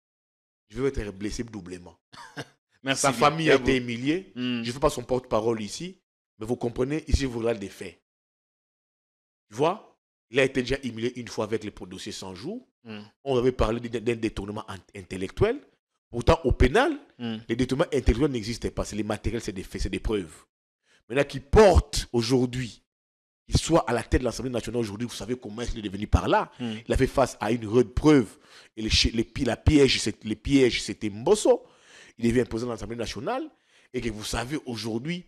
Je vais être blessé doublement. Merci. Sa famille a été humiliée. Je ne fais pas son porte-parole ici, mais vous comprenez, ici, vous regardez des faits. Tu vois, il a été déjà humilié une fois avec le dossier 100 jours. On avait parlé d'un détournement intellectuel. Pourtant, au pénal, les détournements intellectuels n'existaient pas. C'est les matériels, c'est des faits, c'est des preuves. Maintenant, qui porte aujourd'hui, qu'il soit à la tête de l'Assemblée nationale aujourd'hui, vous savez comment il est devenu par là. Il a fait face à une rude preuve. Et les pièges, c'était Mbosso. Il devient président de l'Assemblée nationale. Et que vous savez aujourd'hui,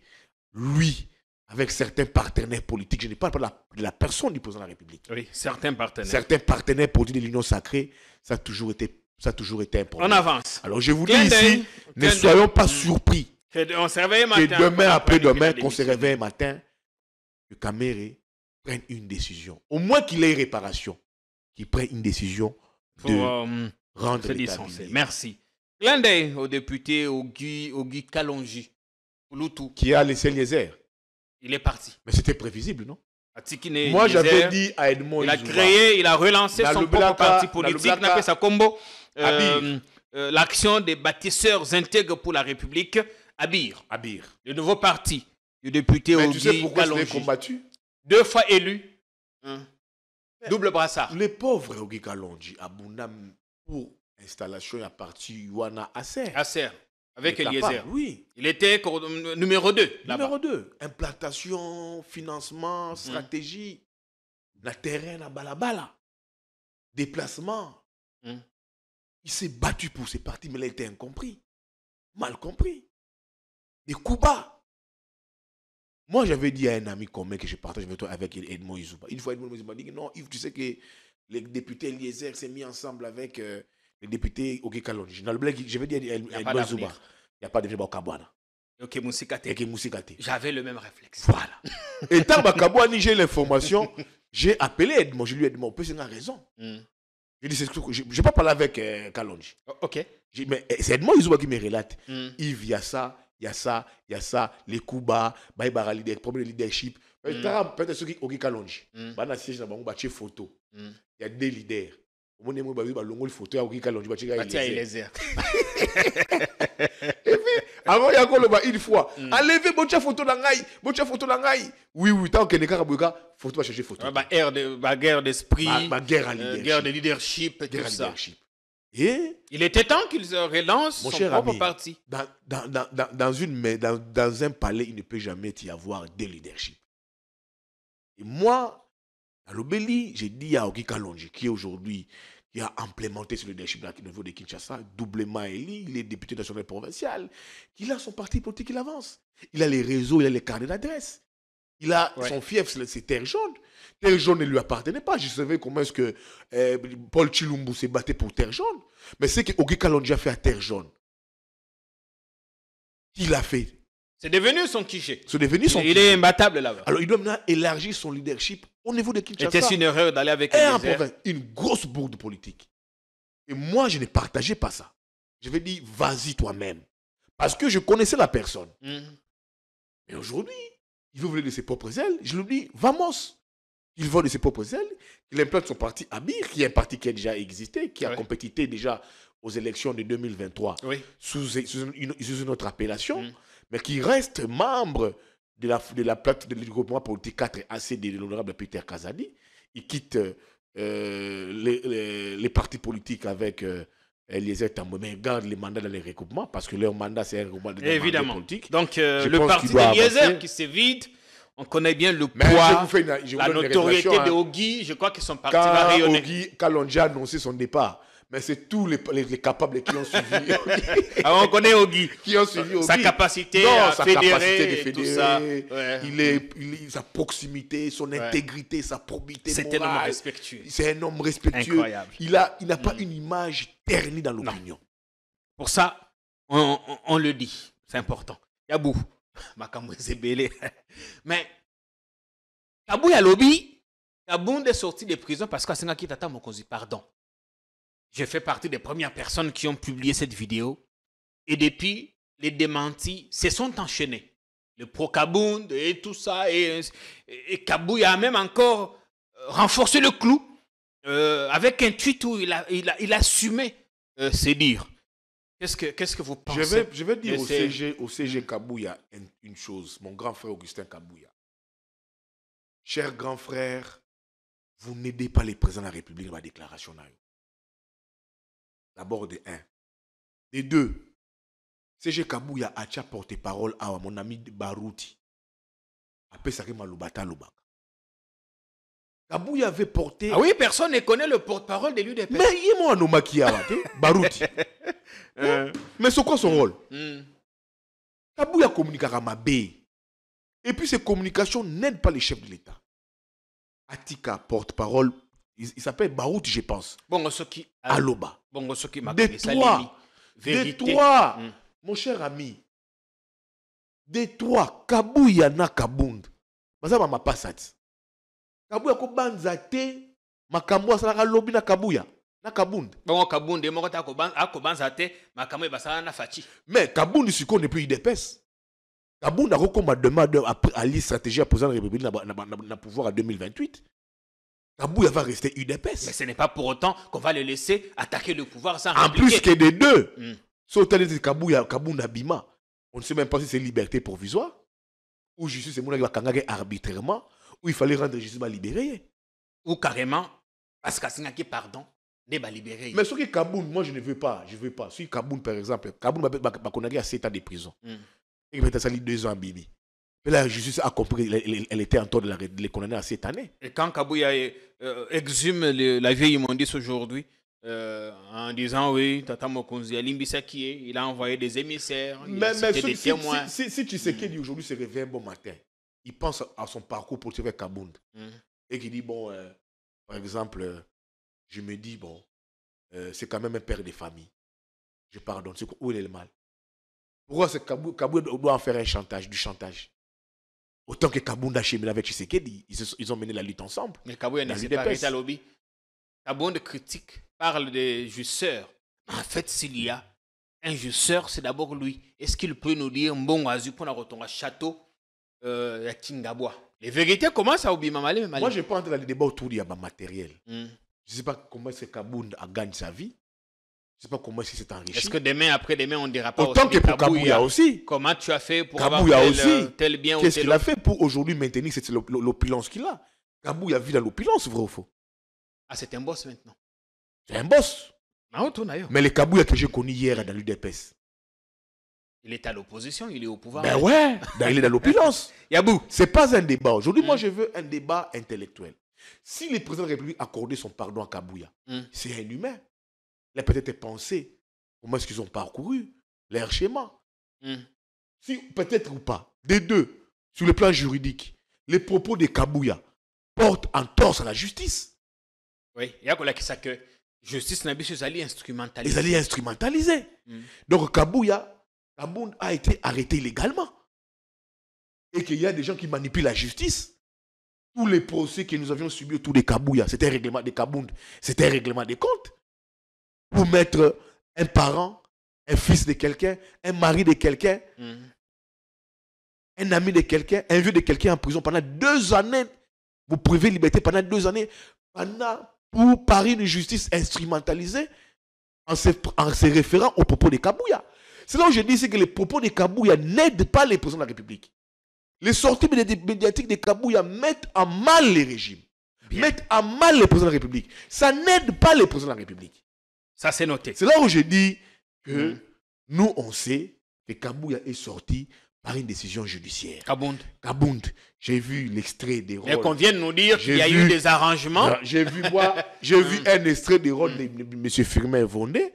lui, avec certains partenaires politiques, je ne parle pas de la personne du président de la République. Oui, certains partenaires. Certains partenaires politiques de l'Union sacrée, ça a toujours été un problème. On avance. Alors je vous dis ici, ne soyons pas surpris. On se réveille matin. Que demain, après-demain, qu'on se réveille matin, que Kamere prenne une décision. Au moins qu'il ait réparation. Qu'il prenne une décision de rendre l'État. Merci. Clin d'œil au député Ogi Kalonji. Qui a laissé Eliezer. Il est parti. Mais c'était prévisible, non? Moi, j'avais dit à Edmond il a relancé son propre parti politique, n'a appelé ça combo. L'action des bâtisseurs intègres pour la République, Abir. Le nouveau parti du député Ogi Kalonji. Tu sais pourquoi je l'ai combattu? 2 fois élu. Double brassard. Les pauvres Ogi Kalonji, Abundam, pour installation, il a parti Yuana Acer. Avec Eliezer. Oui. Il était numéro 2. Numéro 2. Implantation, financement, stratégie. La terrain à balabala. Déplacement. Il s'est battu pour ces partis, mais il a été incompris. Mal compris. Des coups bas. Moi, j'avais dit à un ami commun que je partage avec Edmond Izouba. Une fois, Edmond Izouba dit non, Yves, tu sais que les députés Eliezer s'est mis ensemble avec les députés Ogi Kalonji. Dans le blague, je vais dire à Edmond Izouba. Il n'y a pas de débat au Kabouana. Ok, Moussikate. J'avais le même réflexe. Voilà. Et tant que j'ai l'information, j'ai appelé Edmond. Je lui ai dit, on peut c'est une raison. Je dis, je ne vais pas parler avec Kalonji. Ok. Mais c'est Edmond Izouba qui me relate. Yves, il y a ça, il y a ça, les coups bas, les problèmes de leadership. Peut-être ceux qui ont Kalonji. Dans le siège, il y a des photos. Il y a des leaders. Au moins, il y a une photo à Kalonji. Il y a Eliezer. Et puis, avant, il y a encore une fois. Enlevez votre photo d'Angaï. Oui, tant que les gars, photo va chercher photo. Guerre d'esprit, guerre de leadership, tout ça. Et il était temps qu'ils relancent son propre parti. Dans un palais, il ne peut jamais y avoir de leadership. Et moi, à l'Obéli, j'ai dit à Ogi Kalonji, qui aujourd'hui qui a implémenté ce leadership au niveau de Kinshasa, doublement élu, il est député national provincial, il a son parti politique, il avance. Il a les réseaux, il a les carnets d'adresse. Il a son fief, c'est Terre Jaune. Terre Jaune ne lui appartenait pas. Je savais comment est-ce que Paul Chilumbu s'est battu pour Terre Jaune. Mais c'est que Ogi Kalonji a fait à Terre Jaune. Il a fait. C'est devenu son quiché. Il est imbattable là-bas. Alors il doit maintenant élargir son leadership au niveau de Kinshasa. Était-ce une erreur d'aller avec Eliezer? Une grosse bourde politique. Et moi, je ne partageais pas ça. Je vais dire, vas-y toi-même. Parce que je connaissais la personne. Mais aujourd'hui, il veut voler de ses propres ailes. Je lui dis, vamos. Il vole de ses propres ailes. Il implante son parti Abir, qui est un parti qui a déjà existé, qui a compétité déjà aux élections de 2023 sous une autre appellation, mais qui reste membre de la plateforme du groupement politique 4AC de l'honorable Peter Kazadi. Il quitte les partis politiques avec Eliezer Tambwe, mais garde les mandats dans les regroupements parce que leur mandat, c'est un regroupement de politique. Donc, le parti d'Eliezer qui se vide, on connaît bien le poids, la notoriété de Ogi. Je crois que son parti va rayonner. Ogi Kalonji a annoncé son départ. Mais c'est tous les capables qui ont suivi. On connaît Ogi. Qui ont suivi Ogi. Sa capacité à fédérer, tout ça. Sa proximité, son intégrité, sa probité morale. C'est un homme respectueux. C'est un homme respectueux. Incroyable. Il n'a pas une image ternie dans l'opinion. Pour ça, on le dit. C'est important. Yabou. Mais, Kabou Yalobi, Kabou est sorti de prison parce que Senga Kitata Mokonzi, pardon. Je fais partie des premières personnes qui ont publié cette vidéo. Et depuis, les démentis se sont enchaînés. Le pro-Kabound et tout ça. Et Kabou a même encore renforcé le clou avec un tweet où il assumait ses dires. Qu'est-ce que vous pensez? Je vais dire au CG Kabouya une chose, mon grand frère Augustin Kabouya. Cher grand frère, vous n'aidez pas les présidents de la République dans la déclaration. D'abord de 1. Des deux, CG Kabouya a déjà porte-parole à mon ami Barouti. Après ça, il m'a l'obata l'obaka. Kabouya avait porté... Ah oui, personne ne connaît le porte-parole de l'UDPS. Mais il est moi, Barouti. Mais c'est quoi son rôle? Kabouya communique à Mabé. Et puis ces communications n'aident pas les chefs de l'État. Atika, porte-parole, il s'appelle Barouti, je pense. Bon, ce qui... Aloba. Bon, ce qui m'a Détroit, mon cher ami. Détroit, Kabouya na Kabound. Mazama ma passat. Kabouya ko banzate, makambo asala lobby na Kabouya. Na Kabound. Bon, Kabound, mo kota ko banzate, makambo basala na fachi. Mais Kabound si qu'on n'est plus IDPS. Kabound a recommandé demande à l'île stratégie à président de la République na pouvoir à 2028. Kabouya va rester UDPS. Mais ce n'est pas pour autant qu'on va le laisser attaquer le pouvoir sans en répliquer. plus que des deux. Sauf que Kabouya, Kabounda Bima. On ne sait même pas si c'est liberté provisoire ou justice, c'est mon qui va arbitrairement, ou il fallait rendre justice libéré. Ou carrément, parce que pardon, n'est pas libéré. Mais ce qui est Kabound, moi je ne veux pas. Je veux pas. Si Kabound, par exemple, Kabound va à 7 ans de prison. Et il va être sali 2 ans à Bibi. Et la justice a compris qu'elle était en train de les condamner à 7 années. Et quand Kabouya exhume la vieille immondice aujourd'hui, en disant oui, Tata Mokonzi, il a envoyé des émissaires, des témoins. Si tu sais qu'il dit aujourd'hui se réveille un bon matin, il pense à son parcours pour tuer Kabound. Et qu'il dit, bon, par exemple, je me dis, bon, c'est quand même un père de famille. Je pardonne. Où est le mal? Pourquoi Kabouya doit en faire un chantage, du chantage? Autant que Kabound a cheminé avec Tshisekedi, ils ont mené la lutte ensemble. Mais Kabouya ne s'est pas arrêté à lobby. Kabound critique, parle des jusseurs. En fait, s'il y a un jusseur, c'est d'abord lui. Est-ce qu'il peut nous dire, bon, pour la retourner à château, à Tingabwa? Les vérités commencent à oublier Mamale. Moi, je ne vais pas entrer dans les débats autour du matériel. Je ne sais pas comment est-ce que Kabound a gagné sa vie. Je ne sais pas comment est-ce qu'il s'est enrichi. Est-ce que demain, après-demain, on ne dira pas autant que pour Kabouya aussi. Comment tu as fait pour Kabouya avoir tel bien ou tel... Qu'est-ce qu'il a fait pour aujourd'hui maintenir l'opulence qu'il a? Kabouya vit dans l'opulence, vrai ou faux? Ah, c'est un boss maintenant. C'est un boss. Mais le Kabouya que j'ai connu hier dans l'UDPS. Il est à l'opposition, il est au pouvoir. Ben ouais, il est dans l'opulence. Yabou. C'est pas un débat. Aujourd'hui, moi, je veux un débat intellectuel. Si le président de la République accordait son pardon à Kabouya, c'est un humain. Il a peut-être pensé comment est-ce qu'ils ont parcouru leur schéma. Si, peut-être ou pas, des deux, sur le plan juridique, les propos de Kabouya portent en torse à la justice. Oui, il y a que justice n'a pas été instrumentalisée. Ils allaient instrumentaliser. Donc Kabound a été arrêté illégalement. Et qu'il y a des gens qui manipulent la justice. Tous les procès que nous avions subis autour de Kabouya, c'était un règlement de Kabound, c'était un règlement des comptes. Pour mettre un parent, un fils de quelqu'un, un mari de quelqu'un, un ami de quelqu'un, un vieux de quelqu'un en prison pendant 2 années. Vous privez liberté pendant 2 années. Pour parer une justice instrumentalisée en se référant aux propos de Kabouya. C'est là où je dis que les propos de Kabouya n'aident pas les présidents de la République. Les sorties médiatiques de Kabouya mettent en mal les régimes, mettent en mal les présidents de la République. Ça n'aide pas les présidents de la République. Ça, c'est noté. C'est là où je dis que nous, on sait que Kabouya est sorti par une décision judiciaire. Kabound. J'ai vu l'extrait des rôles. Mais qu'on vient de nous dire qu'il y a eu des arrangements. J'ai vu un extrait des rôles de M. Firmin Vondé,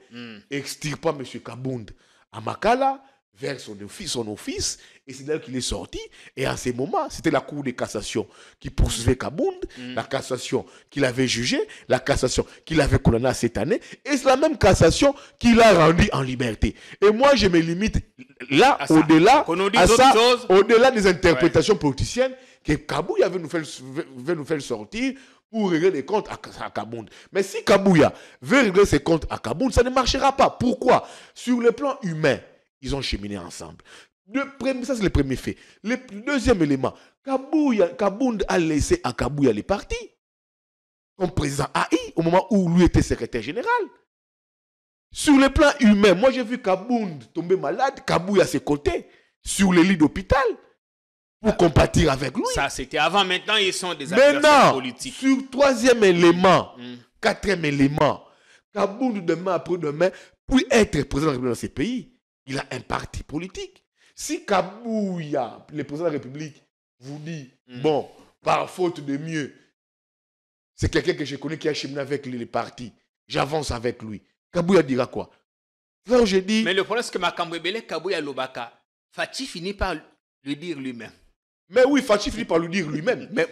extirpant M. Kabound à Makala, vers son office, et c'est là qu'il est sorti. Et en ce moment, c'était la Cour de cassation qui poursuivait Kabound, la cassation qu'il avait jugée, la cassation qu'il avait condamnée à cette année, et c'est la même cassation qu'il a rendue en liberté. Et moi, je me limite là, au-delà des interprétations politiciennes, que Kabouya veut nous faire sortir pour régler des comptes à Kabound. Mais si Kabouya veut régler ses comptes à Kabound, ça ne marchera pas. Pourquoi? Sur le plan humain, ils ont cheminé ensemble. Ça, c'est le premier fait. Le deuxième élément, Kabound a laissé à Kabouya les partis. Comme président AI, au moment où lui était secrétaire général. Sur le plan humain, moi j'ai vu Kabound tomber malade, Kabouya à ses côtés, sur le lit d'hôpital, pour compatir avec lui. Ça, c'était avant. Maintenant, ils sont des adversaires politiques. Sur troisième élément, quatrième élément, Kabound demain après-demain pour être président de la République dans ces pays, il a un parti politique. Si Kabouya, le président de la République, vous dit, bon, par faute de mieux, c'est quelqu'un que je connais qui a cheminé avec les partis, j'avance avec lui. Kabouya dira quoi? Là où je dis... Mais le problème, c'est que Makambwebele, Kabouya Lobaka, Fachi finit par le dire lui-même. Mais oui, Fachi finit par lui dire lui-même. Mais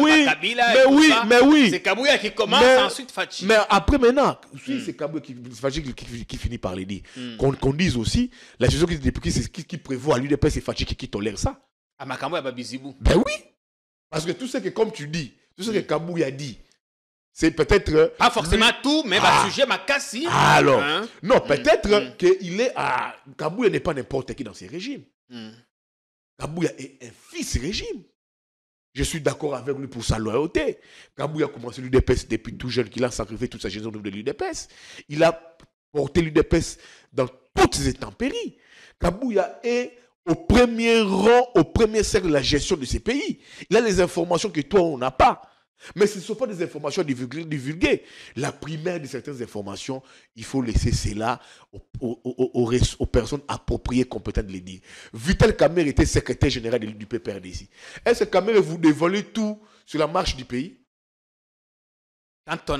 oui. C'est Kabouya qui commence, ensuite Fachi. Mais après maintenant, c'est Kabouya qui finit par le dire. Qu'on dise aussi, la situation qui prévoit à l'UDPS, c'est Fachi qui tolère ça. À Makambouya Babizibou. Ben oui. Parce que tout ce que, comme tu dis, tout ce que Kabouya dit, c'est peut-être... Pas forcément tout, mais le sujet m'a cassé. Alors, non, peut-être qu'il est à... Kabouya n'est pas n'importe qui dans ces régimes. Kabouya est un fils régime. Je suis d'accord avec lui pour sa loyauté. Kabouya a commencé l'UDPS depuis tout jeune, qu'il a sacrifié toute sa gestion de l'UDPS. Il a porté l'UDPS dans toutes ses intempéries. Kabouya est au premier rang, au premier cercle de la gestion de ces pays. Il a les informations que toi, on n'a pas. Mais ce ne sont pas des informations divulguées. La primaire de certaines informations, il faut laisser cela aux personnes appropriées, compétentes de les dire. Vital Kamerhe était secrétaire général du PPRD. Est-ce que Kamerhe vous dévoilez tout sur la marche du pays? Quand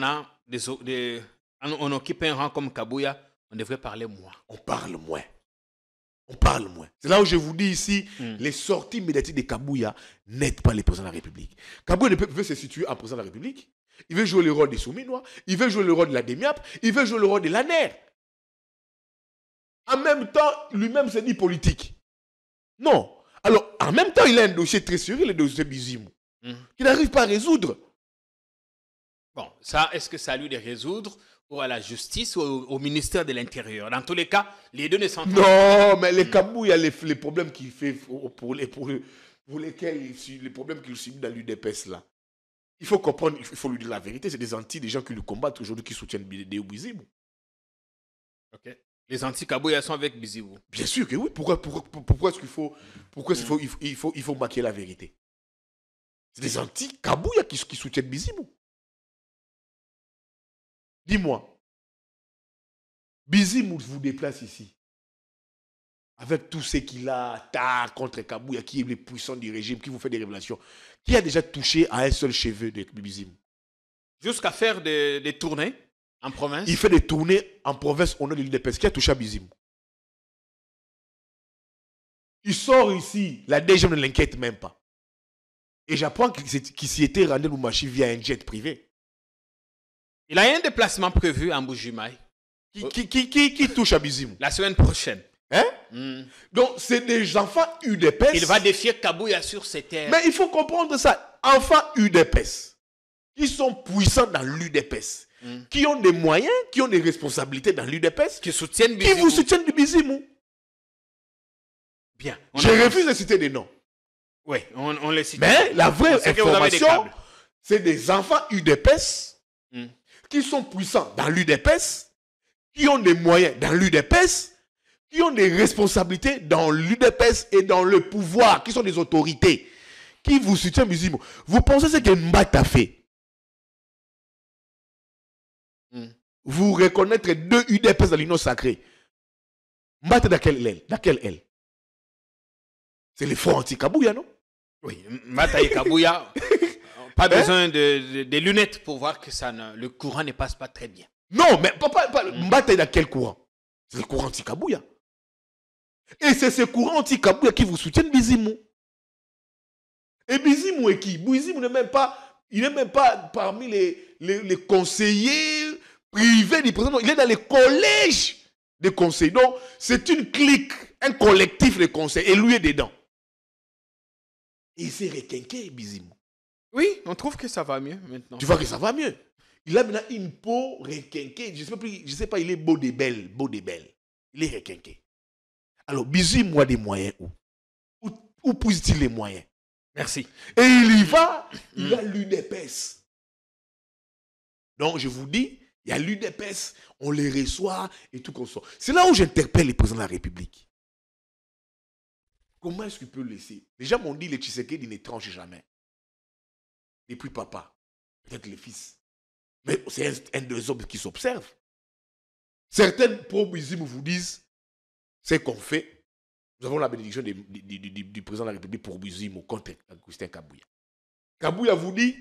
on occupe un rang comme Kabouya, on devrait parler moins. On parle moins. On parle moins. C'est là où je vous dis ici, les sorties médiatiques de Kabouya n'aident pas les présidents de la République. Kabouya veut se situer en président de la République. Il veut jouer le rôle des Souminois. Il veut jouer le rôle de la DEMIAP. Il veut jouer le rôle de l'ANER. En même temps, lui-même se dit politique. Non. Alors, en même temps, il a un dossier très sérieux, le dossier Bizimou, qu'il n'arrive pas à résoudre. Bon, ça, est-ce que ça a lui de résoudre ou à la justice ou au ministère de l'Intérieur? Dans tous les cas, les deux ne s'entendent pas. Non, mais les Kabouya, il y a les problèmes qu'il fait pour lesquels les problèmes qu'il subit dans l'UDPS là. Il faut comprendre, il faut lui dire la vérité. C'est des anti, des gens qui le combattent aujourd'hui, qui soutiennent Bizimou. Ok. Les anti-Kabouya sont avec Bizimou. Bien sûr que oui. Pourquoi est-ce qu'il faut maquiller la vérité? C'est des anti-Kabouya qui soutiennent Bizimou. Dis-moi, Bizimou vous déplace ici, avec tout ce qu'il a contre Kabouya, qui est le puissant du régime, qui vous fait des révélations, qui a déjà touché à un seul cheveu de Bizimou. Jusqu'à faire des tournées en province? Il fait des tournées en province au nom de l'UDPS, qui a touché à Bizimou. Il sort ici, la DGM ne l'inquiète même pas. Et j'apprends qu'il s'y était rendu Lumbashi via un jet privé. Il a un déplacement prévu en Bujimaï. Qui touche à Bizimou? La semaine prochaine. Hein? Donc, c'est des enfants UDPS. Il va défier Kabouya sur ses terres. Mais il faut comprendre ça. Enfants UDPS, qui sont puissants dans l'UDPS, qui ont des moyens, qui ont des responsabilités dans l'UDPS, qui soutiennent Bizimou. Qui vous soutiennent du Bizimou. Bien. Je refuse de citer des noms. Oui, on les cite. Mais la vraie information, c'est des enfants UDPS qui sont puissants dans l'UDPS, qui ont des moyens dans l'UDPS, qui ont des responsabilités dans l'UDPS et dans le pouvoir, qui sont des autorités, qui vous soutiennent Bizimou. Vous pensez ce que Mbata a fait? Vous reconnaître deux UDPS dans l'union sacrée. Mbata dans quelle aile? C'est les fonds anti-Kabouya, non? Oui, Mbata et Kabouya. Pas besoin de lunettes pour voir que le courant ne passe pas très bien. Non, mais Mbata est dans quel courant? C'est le courant anti-Kabouya. Et c'est ce courant anti-Kabouya qui vous soutient Bizimou. Et Bizimou est qui? Bizimou n'est même pas parmi les conseillers privés du président. Il est dans les collèges de conseils. Donc, c'est une clique, un collectif de conseils. Et lui est dedans. Et il s'est requinqué, Bizimou. Oui, on trouve que ça va mieux maintenant. Tu vois que ça va mieux. Il a maintenant une peau requinquée. Je ne sais pas, il est beau des belles. Il est requinqué. Alors, Bizimou a des moyens où? Où pousse-t-il les moyens? Merci. Et il y va, il a l'UDPS. Donc, je vous dis, il y a l'UDPS, on les reçoit et tout comme ça. C'est là où j'interpelle les présidents de la République. Comment est-ce qu'il peut le laisser? Les gens m'ont dit, les Tshisekedi ne tranchent jamais. Et puis papa, peut-être les fils. Mais c'est un des hommes qui s'observe. Certains pro-Bizimu vous disent, c'est qu'on fait. Nous avons la bénédiction du président de la République pour Bizimu contre Augustin Kabouya. Kabouya vous dit,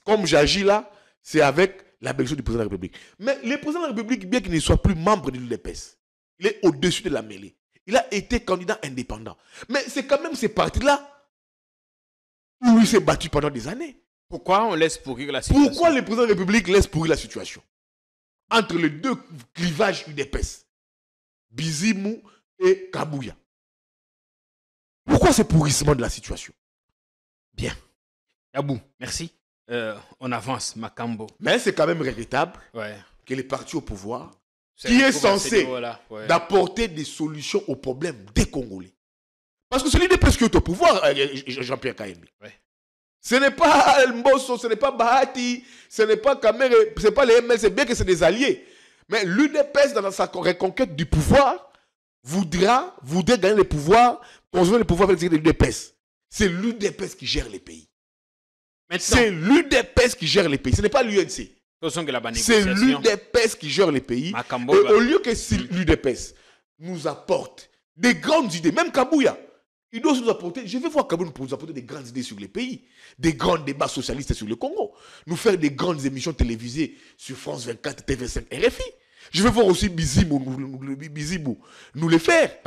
comme j'agis là, c'est avec la bénédiction du président de la République. Mais le président de la République, bien qu'il ne soit plus membre de l'UDPS, il est au-dessus de la mêlée. Il a été candidat indépendant. Mais c'est quand même ces partis-là où il s'est battu pendant des années. Pourquoi on laisse pourrir la situation? Pourquoi le président de la République laisse pourrir la situation? Entre les deux clivages UDPS, Bizimu et Kabouya. Pourquoi ce pourrissement de la situation? Bien. Yabou, merci. On avance, Makambo. Mais c'est quand même regrettable que les partis au pouvoir, qui est censé d'apporter des solutions aux problèmes des Congolais. Parce que c'est l'UDPS qui est au pouvoir, Jean-Pierre Kaembi. Ce n'est pas Mbosso, ce n'est pas Bahati, ce n'est pas Kamere, ce n'est pas les ML, c'est bien que c'est des alliés. Mais l'UDPS, dans sa reconquête du pouvoir, voudrait gagner le pouvoir, conserver le pouvoir avec l'UDPS. C'est l'UDPS qui gère les pays. C'est l'UDPS qui gère les pays, ce n'est pas l'UNC. C'est l'UDPS qui gère les pays. Et au lieu que l'UDPS nous apporte des grandes idées, même Kabouya, il doit nous apporter, je vais voir Kabouya pour nous apporter des grandes idées sur les pays, des grands débats socialistes sur le Congo, nous faire des grandes émissions télévisées sur France 24, TV5, RFI. Je vais voir aussi Bizimu nous les faire.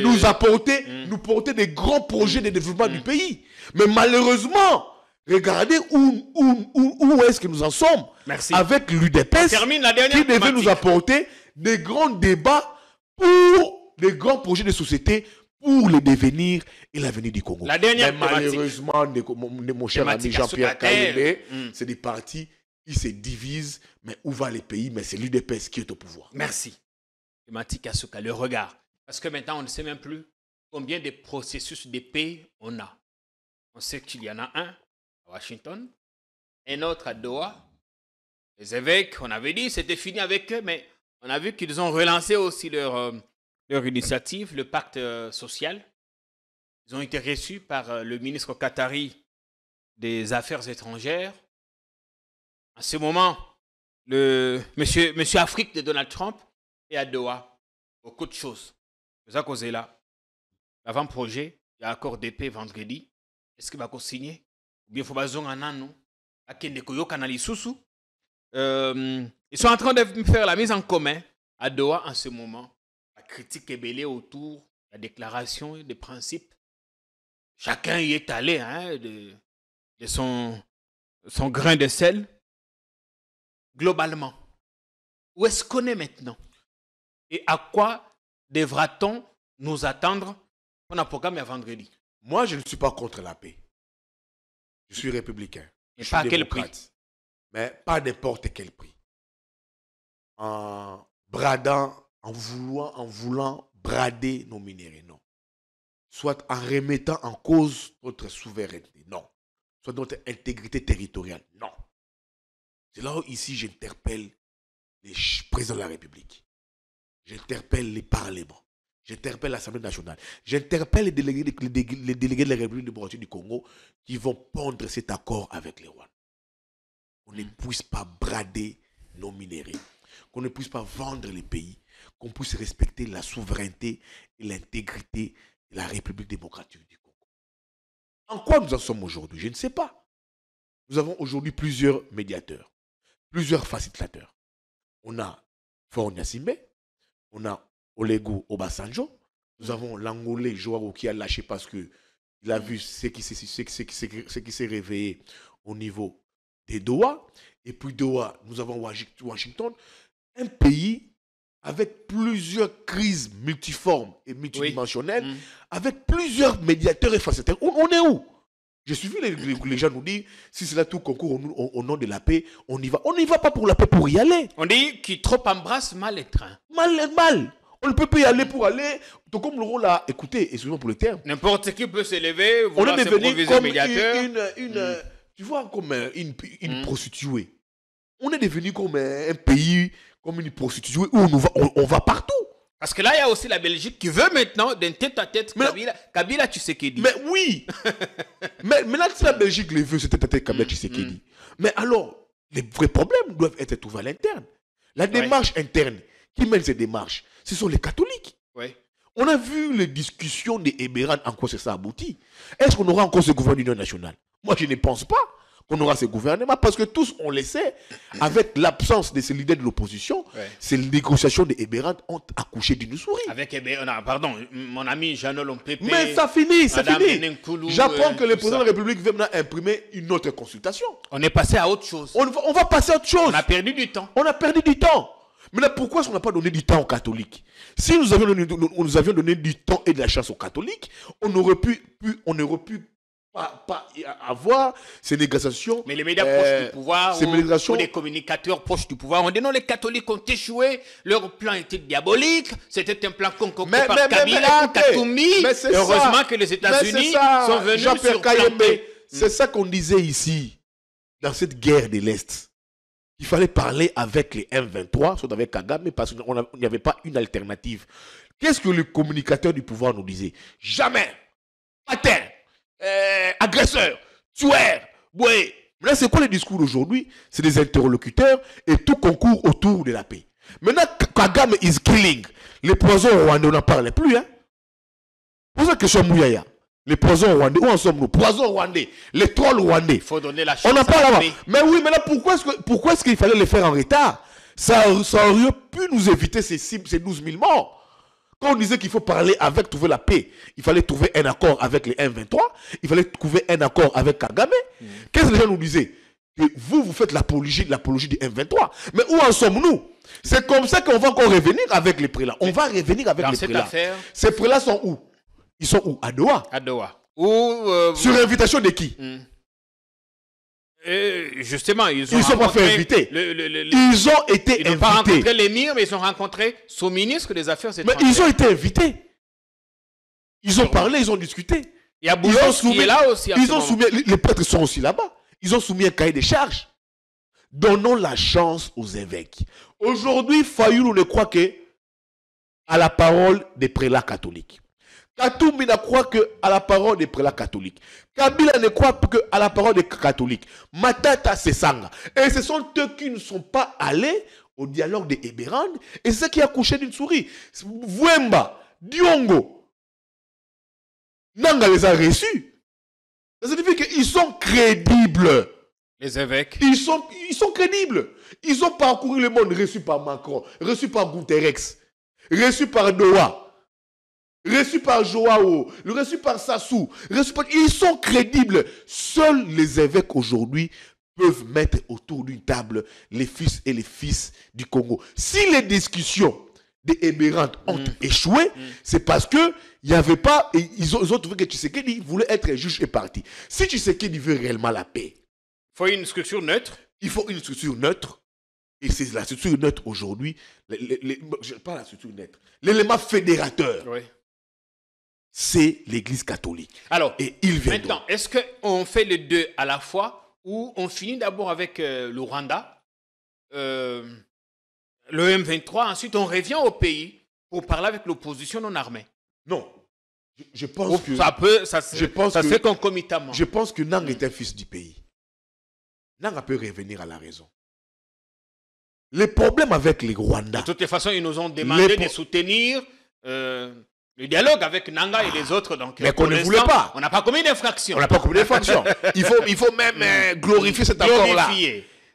Nous apporter, nous porter des grands projets de développement du pays. Mais malheureusement, regardez où est-ce que nous en sommes. Merci. Avec l'UDPS qui devait nous apporter des grands débats pour des grands projets de société pour le devenir et l'avenir du Congo. La dernière mais malheureusement, mon cher ami Jean-Pierre Kaembe, c'est des partis qui se divisent, mais où va les pays? Mais c'est l'UDPS qui est au pouvoir. Merci. Thématique Asuka, le regard. Parce que maintenant, on ne sait même plus combien de processus de paix on a. On sait qu'il y en a un à Washington, un autre à Doha. Les évêques, on avait dit, c'était fini avec eux, mais on a vu qu'ils ont relancé aussi leur initiative, le pacte social. Ils ont été reçus par le ministre qatari des Affaires étrangères. En ce moment, monsieur Afrique de Donald Trump est à Doha. Beaucoup de choses. C'est ça qu'on est là. L'avant-projet, il y a accord de paix vendredi. Est-ce qu'il va signer? Ou bien il faut que un an, ils sont en train de faire la mise en commun à Doha en ce moment. La critique est belée autour de la déclaration des principes. Chacun y est allé de son grain de sel. Globalement, où est-ce qu'on est maintenant? Et à quoi devra-t-on nous attendre pour un programme à vendredi? Moi, je ne suis pas contre la paix. Je suis républicain. Et pas à quel prix? Mais pas n'importe quel prix. En bradant, en voulant brader nos minéraux, non. Soit en remettant en cause notre souveraineté, non. Soit notre intégrité territoriale, non. C'est là où ici j'interpelle les présidents de la République. J'interpelle les parlements. J'interpelle l'Assemblée nationale. J'interpelle les délégués de la République démocratique du Congo qui vont pondre cet accord avec les Rwandais. Qu'on ne puisse pas brader nos minéraux. Qu'on ne puisse pas vendre les pays. Qu'on puisse respecter la souveraineté et l'intégrité de la République démocratique du Congo. En quoi nous en sommes aujourd'hui? Je ne sais pas. Nous avons aujourd'hui plusieurs médiateurs, plusieurs facilitateurs. On a Faure Gnassingbé, on a Olusegun Obasanjo, nous avons l'Angolais Joao qui a lâché parce qu'il a vu ce qui s'est réveillé au niveau des Doha. Et puis Doha, nous avons Washington, un pays avec plusieurs crises multiformes et multidimensionnelles, avec plusieurs médiateurs et facilitateurs. On est où? J'ai suivi les gens nous disent, si c'est là tout concours au nom de la paix, on y va. On n'y va pas pour la paix, pour y aller. On dit qui trop embrasse mal est train. Mal. On ne peut pas y aller pour aller. Donc comme le rôle là, écoutez, excusez-moi pour le terme. N'importe qui peut s'élever, on est devenu comme médiateur. Tu vois, comme une prostituée. On est devenu comme un pays, comme une prostituée où on va partout. Parce que là, il y a aussi la Belgique qui veut maintenant d'un tête-à-tête Kabila Tshisekedi. Mais oui. mais là, si la Belgique les veut, c'est tête-à-tête Kabila Tshisekedi. Mais alors, les vrais problèmes doivent être trouvés à l'interne. La démarche interne, qui mène ces démarches, ce sont les catholiques. On a vu les discussions des Hébérans, en quoi ça aboutit. Est-ce qu'on aura encore ce gouvernement d'union nationale? Moi, je ne pense pas qu'on aura ce gouvernement, parce que tous, on le sait, avec l'absence de ces leaders de l'opposition, ces négociations des Hébérans ont accouché d'une souris. Avec Hébérans, pardon, mon ami Jean-Noël Ompépé. Mais ça finit, ça finit. J'apprends que le président de la République vient maintenant imprimer une autre consultation. On est passé à autre chose. On va passer à autre chose. On a perdu du temps. On a perdu du temps. Maintenant, pourquoi est-ce qu'on n'a pas donné du temps aux catholiques? Si nous avions donné du temps et de la chance aux catholiques, on aurait pu pas avoir ces négociations. Mais les médias proches du pouvoir, ou les communicateurs proches du pouvoir, on dit non, les catholiques ont échoué, leur plan était diabolique, c'était un plan concocté par Kabila, Katoumi. Heureusement que les États-Unis sont venus sur plan B. C'est ça qu'on disait ici, dans cette guerre de l'Est. Il fallait parler avec les M23, soit avec Kagame, parce qu'il n'y avait pas une alternative. Qu'est-ce que le communicateur du pouvoir nous disait? Jamais, patin, agresseur, tueur, ouais. Maintenant, c'est quoi le discours d'aujourd'hui? C'est des interlocuteurs et tout concourt autour de la paix. Maintenant, Kagame is killing. Les poisons rwandais, on n'en parlait plus. Hein? Pour ça que je suis Mouyaya. Les poisons rwandais, où en sommes-nous? Poisons rwandais, les trolls rwandais. Il faut donner la chance. On en parle là-bas. Mais oui, mais là, pourquoi est-ce qu'il fallait les faire en retard? Ça aurait pu nous éviter ces 12 000 morts. Quand on disait qu'il faut parler avec, trouver la paix, il fallait trouver un accord avec les M23, il fallait trouver un accord avec Kagame. Qu'est-ce que les gens nous disaient? Que vous faites l'apologie du M23. Mais où en sommes-nous? C'est comme ça qu'on va encore revenir avec les prélats. On va revenir avec les prélats. Ces prélats sont où? Ils sont où? À Doha. À Doha. Sur invitation de qui? Justement, ils ne sont pas fait inviter. Ils ont été invités. Ils n'ont pas rencontré l'émir, mais ils ont rencontré son ministre des Affaires étrangères. Mais ils ont été invités. Ils ont parlé, ils ont discuté. Il y a Boulos qui est là aussi. Les prêtres sont aussi là-bas. Ils ont soumis un cahier des charges. Donnons la chance aux évêques. Aujourd'hui, Fayoulou ne croit que à la parole des prélats catholiques. Katoumi ne croit que à la parole des prélats catholiques. Kabila ne croit que à la parole des catholiques. Matata Sesanga. Et ce sont eux qui ne sont pas allés au dialogue des Hébérans. Et c'est ce qui a couché d'une souris. Vwemba, Diongo, Nanga les a reçus. Ça signifie qu'ils sont crédibles. Les évêques. Ils sont crédibles. Ils ont parcouru le monde, reçus par Macron, reçus par Guterres, reçus par Doha. Reçus par Joao, reçus par Sassou, ils sont crédibles. Seuls les évêques aujourd'hui peuvent mettre autour d'une table les fils et les fils du Congo. Si les discussions des Hébérans ont échoué, c'est parce que il n'y avait pas, ils ont trouvé que Tshisekedi voulait être juge et parti. Si Tshisekedi veut réellement la paix, il faut une structure neutre. Il faut une structure neutre. Et c'est la structure neutre aujourd'hui. Je ne parle de la structure neutre. L'élément fédérateur. Oui. C'est l'Église catholique. Alors, et il vient maintenant, est-ce qu'on fait les deux à la fois ou on finit d'abord avec le Rwanda, le M23, ensuite on revient au pays pour parler avec l'opposition non armée? Non. Je pense que... Ça se fait concomitamment. Je pense que Nang est un fils du pays. Nang peut revenir à la raison. Les problèmes avec les Rwandais... De toutes les façons, ils nous ont demandé de soutenir... le dialogue avec Nanga et les autres, donc, mais qu'on ne voulait pas. On n'a pas commis d'infraction. On n'a pas commis d'infraction. il faut même glorifier cet accord-là.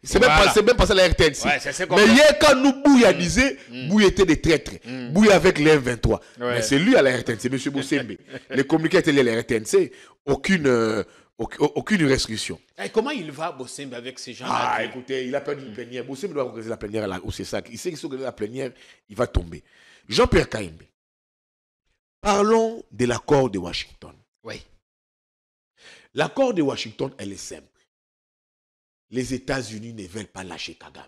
C'est même pas ça la RTNC. Ouais, mais hier, quand nous Bouya disait, Bouya était des traîtres. Bouya avec les M23. Ouais. Mais c'est lui à la RTNC, M. Boussembe. Les communicateurs à la RTNC, aucune restriction. Et comment il va, Boussembe, avec ces gens-là? Ah, écoutez, il a perdu une plénière. Boussembe doit organiser la plénière là où c'est ça. Il sait qu'il organise la plénière, il va tomber. Jean-Pierre Kaïmbe. Parlons de l'accord de Washington. Oui. L'accord de Washington, elle est simple. Les États-Unis ne veulent pas lâcher Kagame.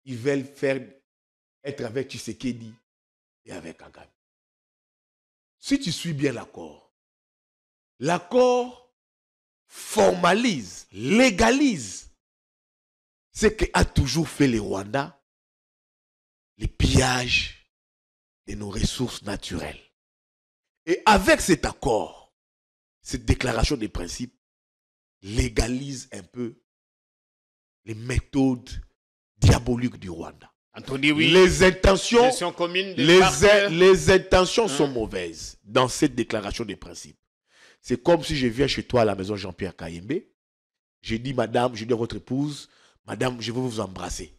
Ils veulent être avec Tshisekedi et avec Kagame. Si tu suis bien l'accord, l'accord formalise, légalise ce qu'a toujours fait les Rwandais, les pillages de nos ressources naturelles. Et avec cet accord, cette déclaration des principes légalise un peu les méthodes diabolique du Rwanda. Anthony, oui. Les intentions, les intentions sont mauvaises dans cette déclaration de principe. C'est comme si je viens chez toi à la maison Jean-Pierre Kayembe. J'ai dit, madame, je dis à votre épouse, madame, je veux vous embrasser.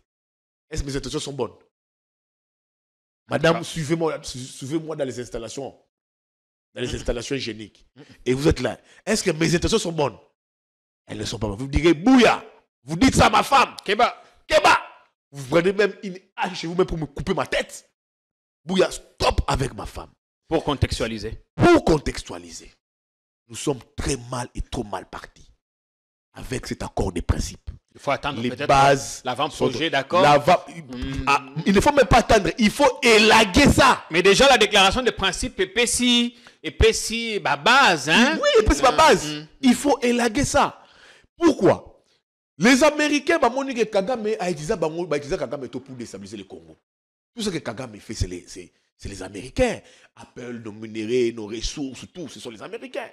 Est-ce que mes intentions sont bonnes? Madame, suivez-moi dans les installations. Dans les installations hygiéniques. Et vous êtes là. Est-ce que mes intentions sont bonnes? Elles ne sont pas bonnes. Vous me direz, Bouya, vous dites ça à ma femme. Keba. Vous prenez même une hache chez vous-même pour me couper ma tête. Bouya, stop avec ma femme. Pour contextualiser. Nous sommes très mal et trop mal partis avec cet accord de principe. Il faut attendre les bases. L'avant-projet d'accord. Il ne faut même pas attendre. Il faut élaguer ça. Mais déjà, la déclaration de principe est ma base. Hein? Oui, c'est ma base. Il faut élaguer ça. Pourquoi? Les Américains, Kagame a utilisé Kagame pour déstabiliser le Congo. Tout ce que Kagame fait, c'est les Américains. Appellent nos minéraux, nos ressources, tout. Ce sont les Américains.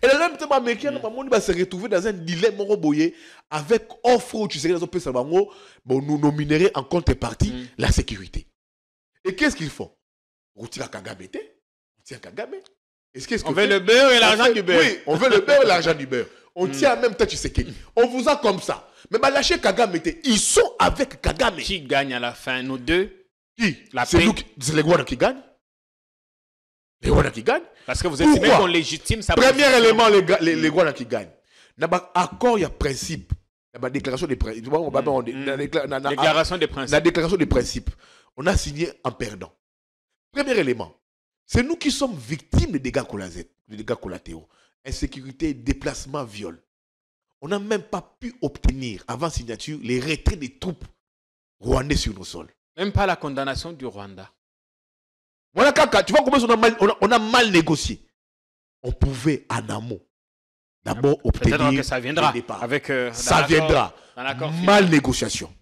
Et le même temps américain, va se retrouver dans un dilemme avec offre, tu sais, nos minéraux en contrepartie, la sécurité. Et qu'est-ce qu'ils font? On tire Kagame. On veut le beurre et l'argent du beurre. Oui, on veut le beurre et l'argent du beurre. On tient en même temps, tu sais qui. On vous a comme ça. Mais lâchez Kagame. Ils sont avec Kagame. Qui gagne à la fin? Nous deux? Qui? C'est les Rwandais qui gagnent. Les Rwandais qui gagnent. Parce que vous estimez qu'on légitime ça. Premier élément, les Rwandais qui gagnent. Dans l'accord, il y a principe. Dans la déclaration des principes. La déclaration des principes. On a signé en perdant. Premier élément. C'est nous qui sommes victimes de dégâts collatéraux. Insécurité, déplacement, viol. On n'a même pas pu obtenir, avant signature, les retraits des troupes rwandais sur nos sols. Même pas la condamnation du Rwanda. Voilà, tu vois comment on a mal négocié. On pouvait, en amont, d'abord obtenir que ça viendra le départ. Ça viendra. Mal négociation.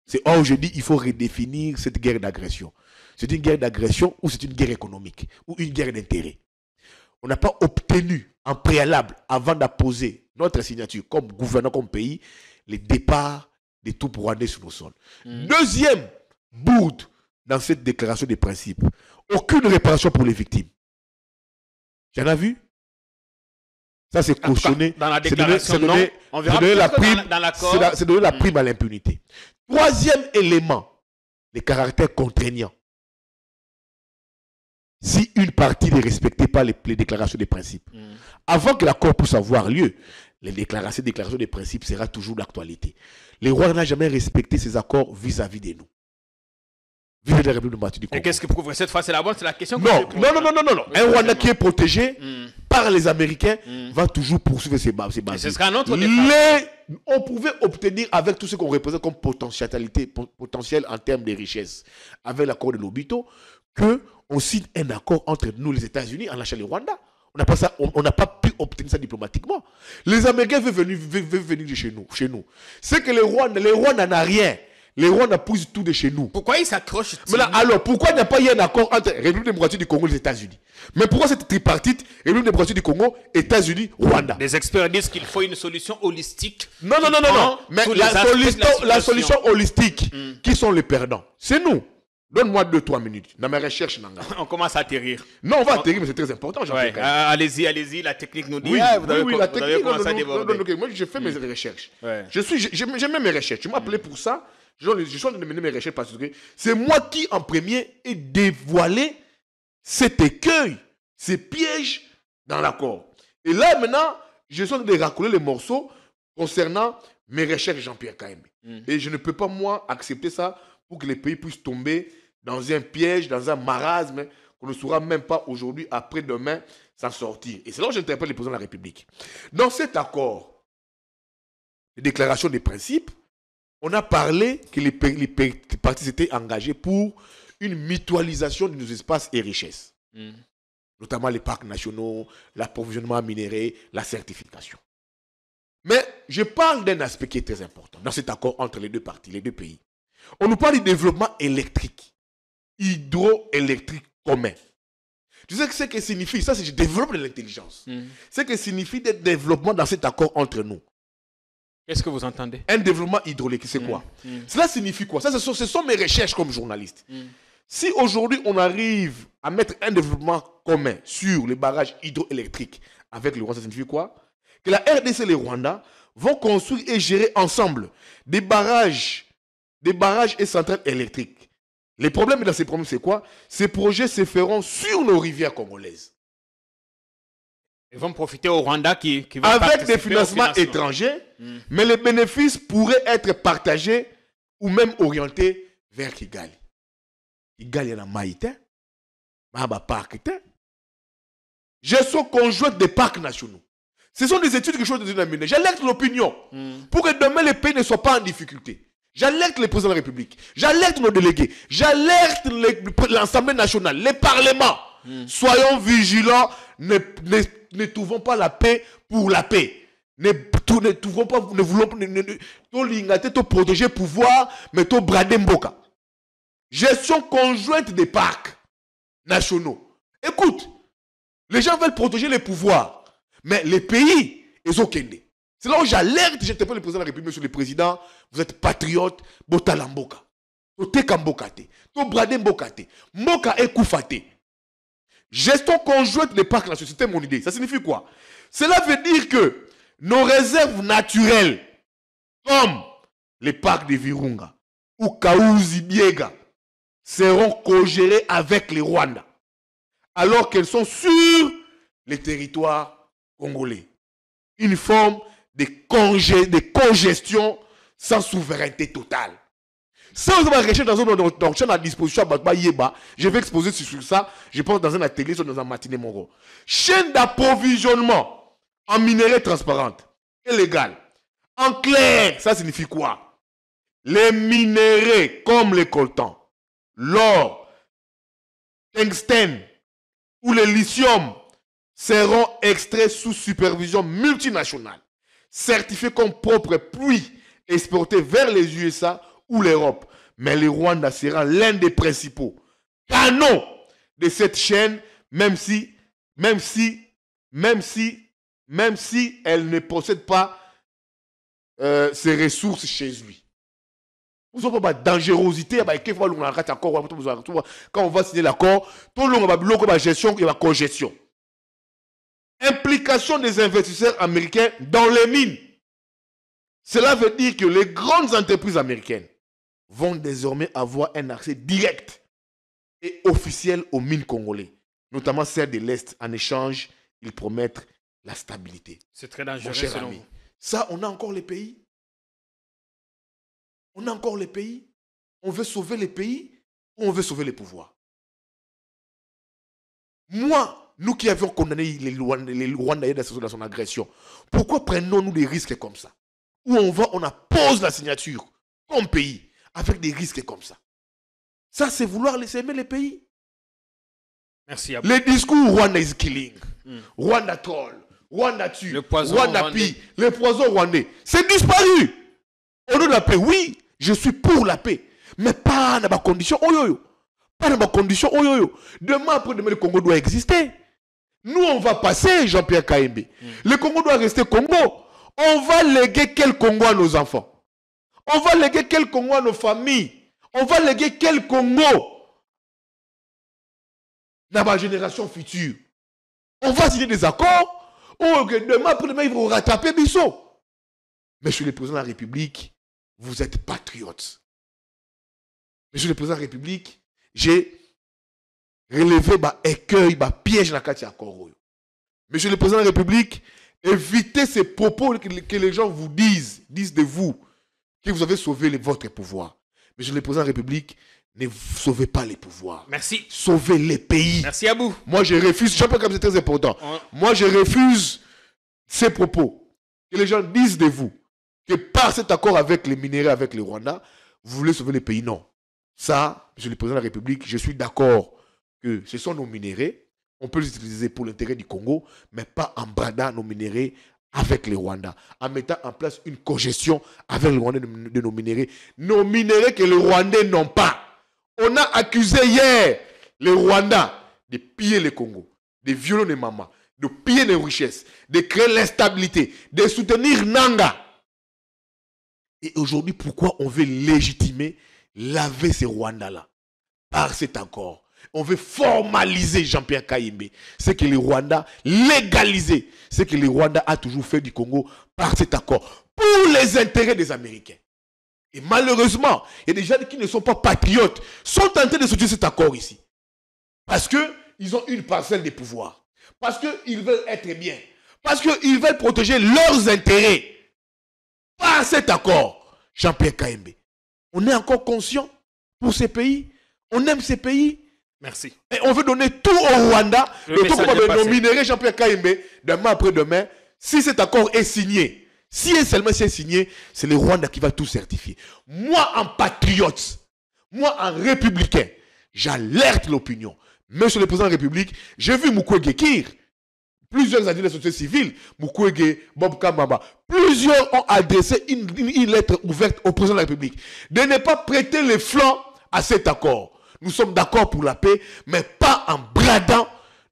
C'est or je dis il faut redéfinir cette guerre d'agression. C'est une guerre d'agression ou c'est une guerre économique ou une guerre d'intérêt. On n'a pas obtenu en préalable, avant d'apposer notre signature comme gouvernement, comme pays, le départ des troupes rwandais sur nos sols. Deuxième bourde dans cette déclaration des principes, aucune réparation pour les victimes. J'en ai vu? Ça, c'est cautionné. Dans la déclaration, non. On verra dans l'accord. C'est donner la prime à l'impunité. Troisième élément, les caractères contraignants. Si une partie ne respectait pas les déclarations des principes, avant que l'accord puisse avoir lieu, les déclarations des principes sera toujours d'actualité. Les Rwandais n'ont jamais respecté ces accords vis-à-vis de nous. Vis-à-vis de la République démocratique du Congo. Et qu'est-ce que prouve cette fois? C'est la bonne, c'est la question. Non. Un Rwanda qui est protégé par les Américains va toujours poursuivre ses bases. Ce sera un autre départ. On pouvait obtenir avec tout ce qu'on représente comme potentiel en termes de richesse, avec l'accord de Lobito, qu'on signe un accord entre nous, les États-Unis, en lâchant le Rwanda. On n'a pas pu obtenir ça diplomatiquement. Les Américains veulent venir de chez nous. C'est que les Rwandais n'ont rien. Les Rwandais poussent tout de chez nous. Pourquoi ils s'accrochent? Alors, pourquoi il n'y a pas eu un accord entre République démocratique du Congo et les États-Unis? Mais pourquoi cette tripartite, République démocratique du Congo, États-Unis, Rwanda? Les experts disent qu'il faut une solution holistique. Non. Mais la solution holistique, qui sont les perdants? C'est nous. Donne-moi 2-3 minutes. Dans mes recherches, on commence à atterrir. Non, on va atterrir, mais c'est très important. Allez-y, la technique nous dit. Oui, la technique. Moi, je fais mes recherches. J'ai même mes recherches. Tu m'as appelé pour ça. Je suis en train de mener mes recherches parce que c'est moi qui, en premier, ai dévoilé cet écueil, ces pièges dans l'accord. Et là, maintenant, je suis en train de racoler les morceaux concernant mes recherches Jean-Pierre Kayembe. Et je ne peux pas, moi, accepter ça pour que les pays puissent tomber dans un piège, dans un marasme qu'on ne saura même pas aujourd'hui, après-demain, s'en sortir. Et c'est là où j'interpelle le président de la République. Dans cet accord, les déclarations des principes, on a parlé que les partis s'étaient engagés pour une mutualisation de nos espaces et richesses. Notamment les parcs nationaux, l'approvisionnement minéré, la certification. Mais je parle d'un aspect qui est très important dans cet accord entre les deux parties, les deux pays. On nous parle du développement électrique, hydroélectrique commun. Tu sais ce que signifie? Ça, c'est du développement de l'intelligence. Ce que signifie le développement dans cet accord entre nous. Qu'est-ce que vous entendez? Un développement hydraulique, c'est quoi? Cela signifie quoi? Ça, ce sont mes recherches comme journaliste. Si aujourd'hui on arrive à mettre un développement commun sur les barrages hydroélectriques avec le Rwanda, ça signifie quoi? Que la RDC et le Rwanda vont construire et gérer ensemble des barrages et centrales électriques. Les problèmes dans ces problèmes, c'est quoi? Ces projets se feront sur nos rivières congolaises. Ils vont profiter au Rwanda qui va avec des financements étrangers, mais les bénéfices pourraient être partagés ou même orientés vers Kigali. Kigali est dans Maïté, Mahaba Park. Gestion conjointe des parcs nationaux. Ce sont des études que je suis mener. J'alerte l'opinion pour que demain les pays ne soient pas en difficulté. J'alerte les présidents de la République. J'alerte nos délégués. J'alerte l'Assemblée nationale, les parlements. Soyons vigilants. Ne trouvons pas la paix pour la paix. Ne trouvons pas, ne voulons pas protéger le pouvoir, mais to brader mboka. Gestion conjointe des parcs nationaux. Écoute, les gens veulent protéger les pouvoirs, mais les pays, ils ont kende. C'est là où j'alerte, j'interpelle le président de la République, monsieur le président, vous êtes patriote, botala mboka. To teka mboka te, to brader mboka te, mboka ekoufate. Gestion conjointe des parcs nationaux, c'était mon idée. Ça signifie quoi? Cela veut dire que nos réserves naturelles, comme les parcs de Virunga ou Kaouzi Biega, seront co-gérées avec les Rwandais, alors qu'elles sont sur les territoires congolais. Une forme de congestion sans souveraineté totale. Ça, vous avez recherché dans la disposition, je vais exposer sur ça, je pense dans un atelier, dans un matinée Moro. Chaîne d'approvisionnement en minerais transparentes et légales. En clair, ça signifie quoi? Les minerais comme les coltans, l'or, tungstène ou le lithium seront extraits sous supervision multinationale, certifiés comme propres puis exportés vers les USA ou l'Europe. Mais le Rwanda sera l'un des principaux canaux de cette chaîne, même si elle ne possède pas ses ressources chez lui. Vous n'avez pas de dangerosité. Quand on va signer l'accord, tout le monde va la gestion et la congestion. Implication des investisseurs américains dans les mines. Cela veut dire que les grandes entreprises américaines vont désormais avoir un accès direct et officiel aux mines congolaises, notamment celles de l'Est. En échange, ils promettent la stabilité. C'est très dangereux, mon cher ami. Ça, on a encore les pays. On a encore les pays. On veut sauver les pays ou on veut sauver les pouvoirs. Moi, nous qui avions condamné les Rwandais dans son agression, pourquoi prenons-nous des risques comme ça? Où on va, on appose la signature comme pays avec des risques comme ça. Ça, c'est vouloir laisser aimer les pays. Merci à vous. Les discours Rwanda is killing, Rwanda troll, Rwanda tue, Rwanda pille, les poisons rwandais, c'est disparu. Au nom de la paix, oui, je suis pour la paix, mais pas dans ma condition. Pas dans ma condition. Demain, après-demain, le Congo doit exister. Nous, on va passer, Jean-Pierre Kaembe. Le Congo doit rester Congo. On va léguer quel Congo à nos enfants? On va léguer quel Congo à nos familles? On va léguer quel Congo dans ma génération future? On va signer des accords où demain, après-demain, ils vont rattraper Bissot. Monsieur le Président de la République, vous êtes patriote. Monsieur le Président de la République, j'ai relevé ma écueil, ma piège dans la carte encore. Monsieur le Président de la République, évitez ces propos que les gens vous disent de vous, que vous avez sauvé votre pouvoir. Monsieur le Président de la République, ne sauvez pas les pouvoirs. Merci. Sauvez les pays. Merci à vous. Moi, je refuse, je sais pas comme c'est très important. Moi, je refuse ces propos que les gens disent de vous, que par cet accord avec les minéraux, avec les Rwandais, vous voulez sauver les pays. Non. Ça, Monsieur le Président de la République, je suis d'accord que ce sont nos minéraux. On peut les utiliser pour l'intérêt du Congo, mais pas en bradant nos minéraux avec les Rwandais, en mettant en place une congestion avec les Rwandais de nos minéraux. Nos minéraux que les Rwandais n'ont pas. On a accusé hier les Rwandais de piller le Congo, de violer les mamans, de piller les richesses, de créer l'instabilité, de soutenir Nanga. Et aujourd'hui, pourquoi on veut légitimer, laver ces Rwandais-là par cet accord? On veut formaliser Jean-Pierre Kayembe. C'est que les Rwandais, légaliser ce que les Rwandais a toujours fait du Congo par cet accord. Pour les intérêts des Américains. Et malheureusement, il y a des gens qui ne sont pas patriotes, sont tentés de soutenir cet accord ici. Parce qu'ils ont une parcelle de pouvoir. Parce qu'ils veulent être bien. Parce qu'ils veulent protéger leurs intérêts. Par cet accord, Jean-Pierre Kayembe. On est encore conscient pour ces pays. On aime ces pays. Merci. Et on veut donner tout au Rwanda. Le tout qu'on va nominer Jean-Pierre Kayembe demain après-demain. Si cet accord est signé, si et seulement c'est signé, c'est le Rwanda qui va tout certifier. Moi, en patriote, moi, en républicain, j'alerte l'opinion. Monsieur le président de la République, j'ai vu Mukwege Kir. Plusieurs adultes de la société civile, Mukwege, Bob Kamaba, plusieurs ont adressé une lettre ouverte au président de la République de ne pas prêter les flancs à cet accord. Nous sommes d'accord pour la paix, mais pas en bradant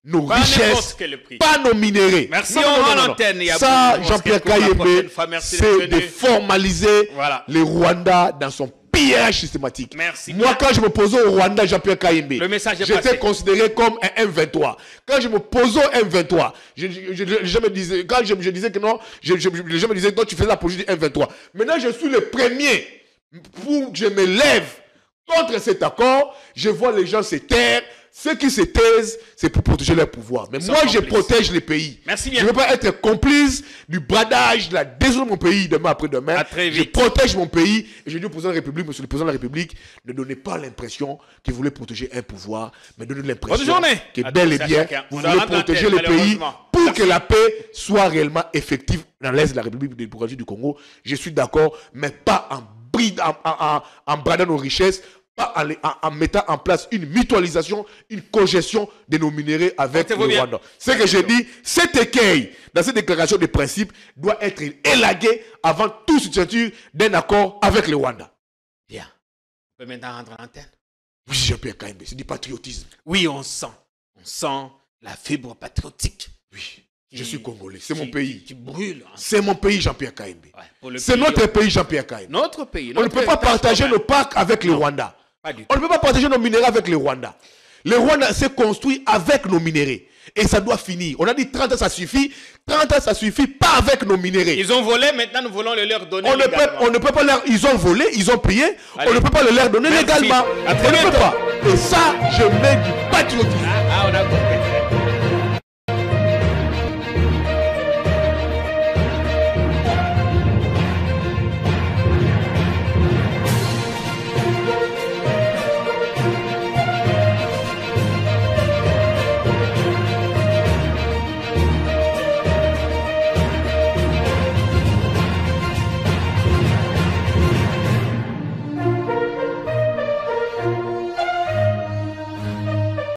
nos richesses, pas nos minéraux. Merci, on rend l'antenne. Ça, Jean-Pierre Kayembe, c'est de formaliser les Rwandais dans son pillage systématique. Merci. Moi, quand je me posais au Rwanda, Jean-Pierre Kayembe, j'étais considéré comme un M23. Quand je me posais au M23, je me disais, quand je disais que non, je me disais non, tu faisais la politique du M23. Maintenant, je suis le premier pour que je me lève contre cet accord. Je vois les gens se taire. Ceux qui se taisent, c'est pour protéger leur pouvoir. Mais moi, je protège les pays. Merci bien. Je ne veux pas être complice du bradage, de la désolation de mon pays demain après-demain. Je protège mon pays. Et je dis au président de la République, monsieur le président de la République, ne donnez pas l'impression qu'il voulait protéger un pouvoir, mais donnez l'impression que bel et bien, vous voulez protéger le pays pour que la paix soit réellement effective dans l'Est de la République démocratique du Congo. Je suis d'accord, mais pas en bradant nos richesses, pas en mettant en place une mutualisation, une congestion de nos minéraux avec le Rwanda. Ce que j'ai dit, cet écueil dans cette déclaration de principe doit être élagué avant toute signature d'un accord avec le Rwanda. Bien. On peut maintenant rendre l'antenne. Oui, Jean-Pierre Kayembe, c'est du patriotisme. Oui, on sent la fibre patriotique. Oui. Je suis congolais, c'est mon pays. Tu brûles. Hein. C'est mon pays, Jean-Pierre Kayembe. Ouais, c'est notre pays, Jean-Pierre Kayembe. Notre pays. On ne peut pas partager nos parcs avec le Rwanda. On ne peut pas partager nos minéraux avec le Rwanda. Le Rwanda s'est construit avec nos minéraux. Et ça doit finir. On a dit 30 ans, ça suffit. 30 ans, ça suffit, pas avec nos minéraux. Ils ont volé, maintenant nous voulons le leur donner on ne peut pas leur... Ils ont volé, ils ont payé. Allez. On ne peut pas le leur donner légalement. On ne peut pas. Et ça, je mets du patriotisme. On a compris.